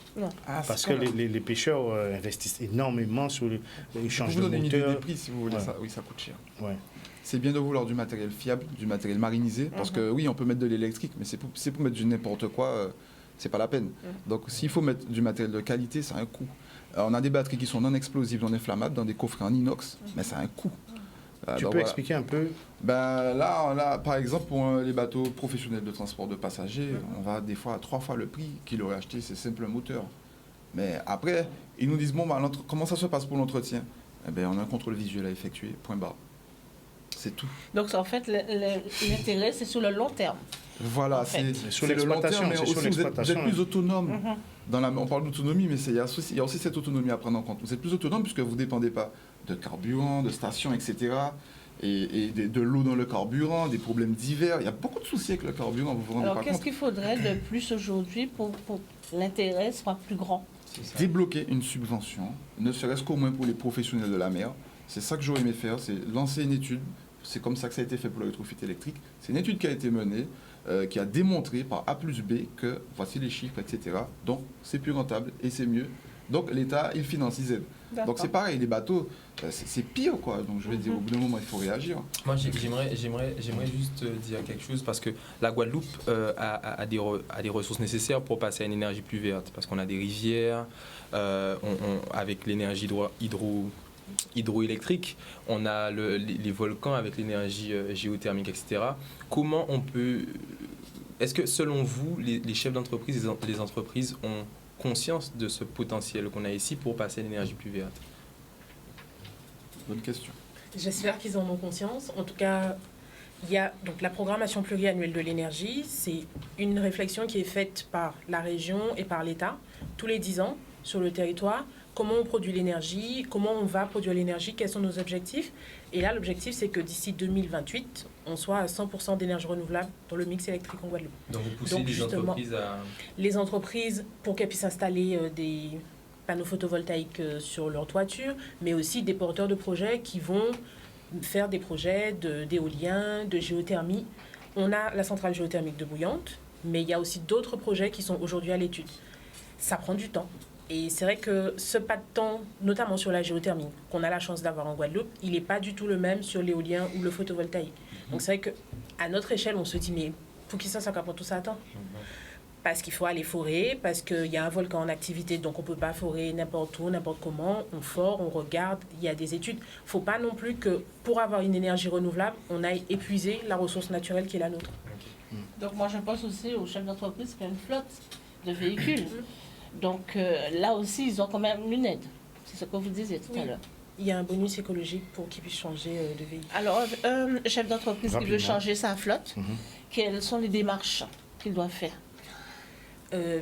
Speaker 7: Ah,
Speaker 1: Parce
Speaker 7: c'est
Speaker 1: que
Speaker 7: quand même.
Speaker 1: les pêcheurs investissent énormément sur les
Speaker 7: Pour
Speaker 1: échanges
Speaker 7: vous
Speaker 1: de
Speaker 7: donner une idée des
Speaker 1: moteurs.
Speaker 7: prix, si vous voulez,
Speaker 1: Ouais.
Speaker 7: oui, ça coûte cher.
Speaker 1: Ouais.
Speaker 7: C'est bien de vouloir du matériel fiable, du matériel marinisé, parce que oui, on peut mettre de l'électrique, mais c'est pour mettre du n'importe quoi, c'est pas la peine. Donc s'il faut mettre du matériel de qualité, ça a un coût. On a des batteries qui sont non explosives, non inflammables, dans des coffrets en inox, mais ça a un coût.
Speaker 1: Tu
Speaker 7: Donc
Speaker 1: peux
Speaker 7: voilà.
Speaker 1: expliquer un peu?
Speaker 7: Ben, là, par exemple, pour les bateaux professionnels de transport de passagers, on va des fois à 3 fois le prix qu'il aurait acheté ces simples moteurs. Mais après, ils nous disent, bon, bah, comment ça se passe pour l'entretien? Eh ben, on a un contrôle visuel à effectuer, point barre. C'est tout.
Speaker 2: Donc, en fait, l'intérêt, c'est sur le long terme.
Speaker 7: Voilà,
Speaker 2: En fait.
Speaker 7: c'est
Speaker 1: Sur
Speaker 7: c'est le long
Speaker 1: l'exploitation,
Speaker 7: terme, mais
Speaker 1: c'est
Speaker 7: aussi
Speaker 1: sur
Speaker 7: vous êtes
Speaker 1: l'exploitation,
Speaker 7: plus autonome.
Speaker 2: Mhm.
Speaker 7: On parle d'autonomie, mais il y a aussi cette autonomie à prendre en compte. Vous êtes plus autonome puisque vous ne dépendez pas de carburant, de station, etc. Et de l'eau dans le carburant, des problèmes divers. Il y a beaucoup de soucis avec le carburant, vous vous rendez
Speaker 2: Alors,
Speaker 7: pas
Speaker 2: qu'est-ce
Speaker 7: compte.
Speaker 2: qu'il faudrait de plus aujourd'hui pour que l'intérêt soit plus grand?
Speaker 7: Débloquer une subvention, ne serait-ce qu'au moins pour les professionnels de la mer. C'est ça que j'aurais aimé faire, c'est lancer une étude. C'est comme ça que ça a été fait pour le rétrofit électrique. C'est une étude qui a été menée, qui a démontré par A plus B que voici les chiffres, etc. Donc c'est plus rentable et c'est mieux. Donc l'État, il finance, il aide. Donc c'est pareil, les bateaux, c'est pire quoi. Donc je vais dire, au bout d'un moment, il faut réagir.
Speaker 4: Moi, j'aimerais juste dire quelque chose parce que la Guadeloupe a des ressources nécessaires pour passer à une énergie plus verte. Parce qu'on a des rivières, avec l'énergie hydroélectrique, on a les volcans avec l'énergie géothermique, etc. Comment on peut... Est-ce que selon vous, les chefs d'entreprise, les entreprises ont conscience de ce potentiel qu'on a ici pour passer à l'énergie plus verte?
Speaker 7: Bonne question.
Speaker 5: J'espère qu'ils en ont conscience. En tout cas, il y a donc la programmation pluriannuelle de l'énergie. C'est une réflexion qui est faite par la région et par l'État tous les 10 ans sur le territoire. Comment on produit l'énergie, comment on va produire l'énergie, quels sont nos objectifs. Et là, l'objectif, c'est que d'ici 2028, on soit à 100% d'énergie renouvelable dans le mix électrique en Guadeloupe.
Speaker 4: Donc vous poussez
Speaker 5: Donc,
Speaker 4: les
Speaker 5: justement,
Speaker 4: entreprises à...
Speaker 5: Les entreprises, pour qu'elles puissent installer des panneaux photovoltaïques sur leur toiture, mais aussi des porteurs de projets qui vont faire des projets d'éolien, de géothermie. On a la centrale géothermique de Bouillante, mais il y a aussi d'autres projets qui sont aujourd'hui à l'étude. Ça prend du temps. Et c'est vrai que ce pas de temps, notamment sur la géothermie, qu'on a la chance d'avoir en Guadeloupe, il n'est pas du tout le même sur l'éolien ou le photovoltaïque. Donc c'est vrai qu'à notre échelle, on se dit, mais pour qui ça prend tout ça temps? Parce qu'il faut aller forer, parce qu'il y a un volcan en activité, donc on ne peut pas forer n'importe où, n'importe comment. On fore, on regarde, il y a des études. Il ne faut pas non plus que pour avoir une énergie renouvelable, on aille épuiser la ressource naturelle qui est la nôtre.
Speaker 2: Donc, moi, je pense aussi aux chefs d'entreprise qui ont une flotte de véhicules. Donc, là aussi, ils ont quand même une aide. C'est ce que vous disiez tout à l'heure.
Speaker 5: Il y a un bonus écologique pour qu'ils puissent changer de véhicule.
Speaker 2: Alors, chef d'entreprise qui veut
Speaker 1: Rapidement.
Speaker 2: changer sa flotte, quelles sont les démarches qu'il doit faire?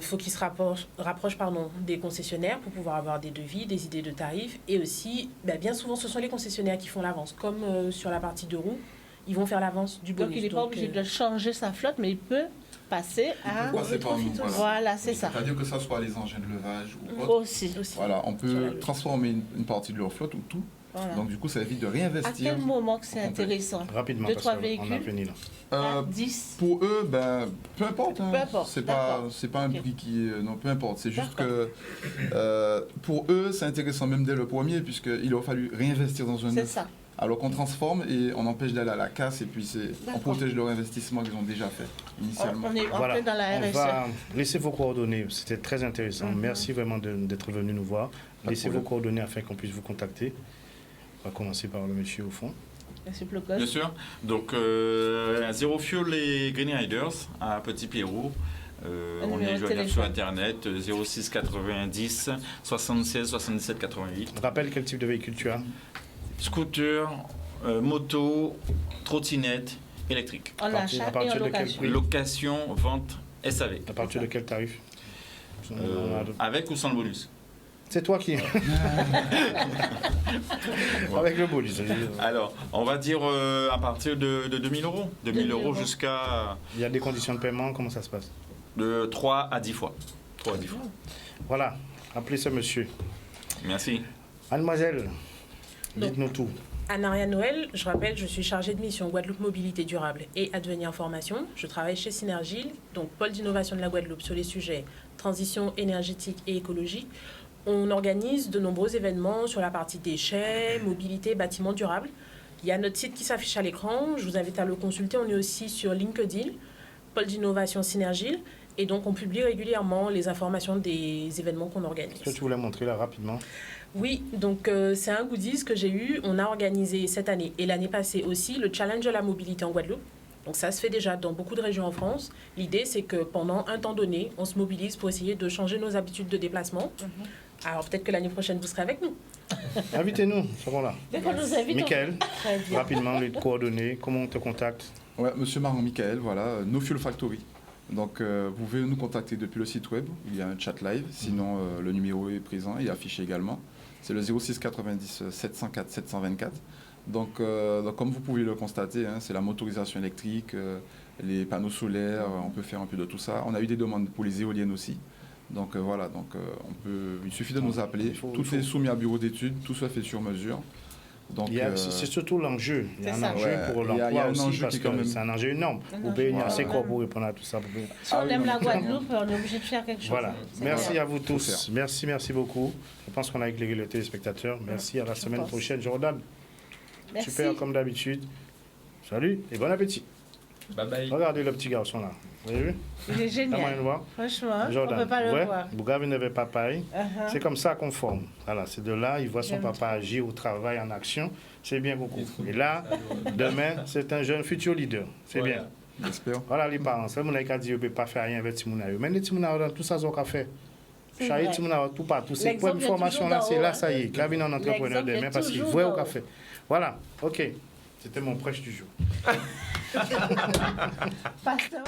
Speaker 5: Faut qu'ils se rapprochent des concessionnaires pour pouvoir avoir des devis, des idées de tarifs. Et aussi, bien souvent, ce sont les concessionnaires qui font l'avance. Comme sur la partie de roues, ils vont faire l'avance du bonus.
Speaker 2: Donc, il n'est pas obligé de changer sa flotte, mais il peut passer à...
Speaker 7: peut passer par nous,
Speaker 2: Voilà, c'est ça.
Speaker 7: C'est-à-dire que ça soit les engins de levage ou autre.
Speaker 2: Aussi.
Speaker 7: Voilà, on
Speaker 5: Sur
Speaker 7: peut
Speaker 5: la-
Speaker 7: transformer une partie de leur flotte ou tout.
Speaker 2: Voilà.
Speaker 7: Donc du coup, ça évite de
Speaker 2: À
Speaker 7: réinvestir.
Speaker 2: quel moment que c'est
Speaker 7: en complet.
Speaker 2: intéressant?
Speaker 1: Rapidement,
Speaker 2: 2-3
Speaker 1: parce qu'on a
Speaker 2: véhicules
Speaker 1: fini là.
Speaker 7: Euh,
Speaker 2: 10.
Speaker 7: Pour eux, peu importe. Hein.
Speaker 2: Peu importe,
Speaker 7: C'est
Speaker 2: d'accord.
Speaker 7: pas un
Speaker 2: Ok.
Speaker 7: prix qui est... Non, peu importe. C'est juste
Speaker 2: D'accord.
Speaker 7: que pour eux, c'est intéressant même dès le premier, puisqu'il a fallu réinvestir dans un
Speaker 2: C'est
Speaker 7: neuf.
Speaker 2: ça.
Speaker 7: Alors qu'on transforme et on empêche d'aller à la casse et puis on
Speaker 2: D'accord.
Speaker 7: protège leur investissement qu'ils ont déjà fait initialement.
Speaker 2: On est en
Speaker 1: Voilà,
Speaker 2: plein dans la
Speaker 1: on
Speaker 2: RSE.
Speaker 1: va laisser vos coordonnées. C'était très intéressant. Merci vraiment d'être venu nous voir.
Speaker 7: de
Speaker 1: Laissez vos
Speaker 7: problème.
Speaker 1: coordonnées afin qu'on puisse vous contacter. On va commencer par le monsieur au fond.
Speaker 2: Monsieur Plocos.
Speaker 6: Bien sûr. Donc, Zero Fuel et Green Riders à Petit Pérou. On
Speaker 2: numéro
Speaker 6: est
Speaker 2: de
Speaker 6: joignable
Speaker 2: téléphone.
Speaker 6: sur Internet 06 90 76 77 88.
Speaker 1: Rappelle quel type de véhicule tu as.
Speaker 6: Scooter, moto, trottinette, électrique.
Speaker 2: En
Speaker 1: À
Speaker 2: achat et
Speaker 1: partir
Speaker 2: en
Speaker 1: de quel
Speaker 2: location.
Speaker 1: prix?
Speaker 6: Location, vente, SAV.
Speaker 1: À partir de quel tarif?
Speaker 6: Avec ou sans le bonus?
Speaker 1: C'est toi qui... Avec le bonus.
Speaker 6: Alors, on va dire à partir de 2000 euros. 2000 euros jusqu'à
Speaker 1: Il y a des conditions de paiement, comment ça se passe?
Speaker 6: de 3 à 10 fois. 3 à 10 fois.
Speaker 1: Voilà, appelez ce monsieur.
Speaker 6: Merci.
Speaker 1: Mademoiselle,
Speaker 2: Donc.
Speaker 1: dites-nous tout.
Speaker 5: Anne-Ariane Noël, je rappelle, je suis chargée de mission Guadeloupe Mobilité Durable et Advenir Formation. Je travaille chez Synergile, donc pôle d'innovation de la Guadeloupe sur les sujets transition énergétique et écologique. On organise de nombreux événements sur la partie déchets, mobilité, bâtiments durables. Il y a notre site qui s'affiche à l'écran, je vous invite à le consulter. On est aussi sur LinkedIn, pôle d'innovation Synergile. Et donc, on publie régulièrement les informations des événements qu'on organise.
Speaker 1: Est-ce que tu voulais montrer là rapidement?
Speaker 5: Oui, donc c'est un goodies que j'ai eu. On a organisé cette année et l'année passée aussi le challenge de la mobilité en Guadeloupe. Donc ça se fait déjà dans beaucoup de régions en France. L'idée, c'est que pendant un temps donné, on se mobilise pour essayer de changer nos habitudes de déplacement. Alors peut-être que l'année prochaine, vous serez avec nous.
Speaker 1: Invitez-nous, nous serons là.
Speaker 2: Dès qu'on nous invite,
Speaker 1: Michael,
Speaker 2: Très bien.
Speaker 1: rapidement, les coordonnées, comment on te contacte?
Speaker 7: Ouais, Monsieur Marron Michael, voilà, No Fuel Factory. Donc, vous pouvez nous contacter depuis le site web, il y a un chat live, sinon le numéro est présent, il est affiché également. C'est le 06 90 704 724. Donc, comme vous pouvez le constater, hein, c'est la motorisation électrique, les panneaux solaires, on peut faire un peu de tout ça. On a eu des demandes pour les éoliennes aussi. Donc voilà, il suffit de nous appeler. Tout est soumis à bureau d'études, tout se fait sur mesure. Donc,
Speaker 1: c'est surtout l'enjeu. Il y a
Speaker 2: C'est
Speaker 1: un
Speaker 2: ça.
Speaker 1: enjeu pour l'emploi aussi, parce
Speaker 7: quand
Speaker 1: que
Speaker 7: même...
Speaker 1: c'est un enjeu énorme. Vous payez assez quoi pour répondre à tout ça.
Speaker 2: Si on aime la Guadeloupe, on est obligé de faire quelque chose.
Speaker 1: Voilà.
Speaker 2: C'est
Speaker 1: Merci
Speaker 2: bien.
Speaker 1: à vous tous. Merci beaucoup. Je pense qu'on a éclairé les téléspectateurs. Merci, à la semaine
Speaker 2: pense.
Speaker 1: prochaine, Jordan.
Speaker 2: Merci.
Speaker 1: Super, comme d'habitude. Salut et bon appétit.
Speaker 4: Bye bye.
Speaker 1: Regardez le petit garçon là. Vous avez vu?
Speaker 2: Il est
Speaker 1: T'as
Speaker 2: génial.
Speaker 1: moyen de voir?
Speaker 2: Franchement, on ne
Speaker 1: Jordan.
Speaker 2: peut pas le
Speaker 1: Ouais,
Speaker 2: voir.
Speaker 1: Bougavi n'avait pas pareil.
Speaker 2: Uh-huh.
Speaker 1: C'est comme ça qu'on forme. Voilà, c'est de là, il voit son
Speaker 2: J'aime
Speaker 1: papa agir au travail, en action. C'est bien beaucoup. Et là, demain, c'est un jeune futur leader. C'est bien.
Speaker 7: J'espère.
Speaker 1: Voilà les parents. C'est mon qui a dit, on ne peut pas faire rien avec Timouna. Mais les Timouna, dans tout ça, ils ont qu'à faire.
Speaker 2: C'est
Speaker 1: Chahi
Speaker 2: vrai.
Speaker 1: Timouna, tout partout. C'est
Speaker 2: L'exemple
Speaker 1: quoi une
Speaker 2: est
Speaker 1: formation
Speaker 2: toujours
Speaker 1: là?
Speaker 2: d'en
Speaker 1: C'est
Speaker 2: haut,
Speaker 1: là,
Speaker 2: hein.
Speaker 1: ça y est. Cabine en entrepreneur
Speaker 2: L'exemple est
Speaker 1: demain parce qu'il
Speaker 2: toujours
Speaker 1: voit
Speaker 2: d'en
Speaker 1: au
Speaker 2: haut.
Speaker 1: café. Voilà, ok. C'était mon prêche du jour.
Speaker 2: Pasteur.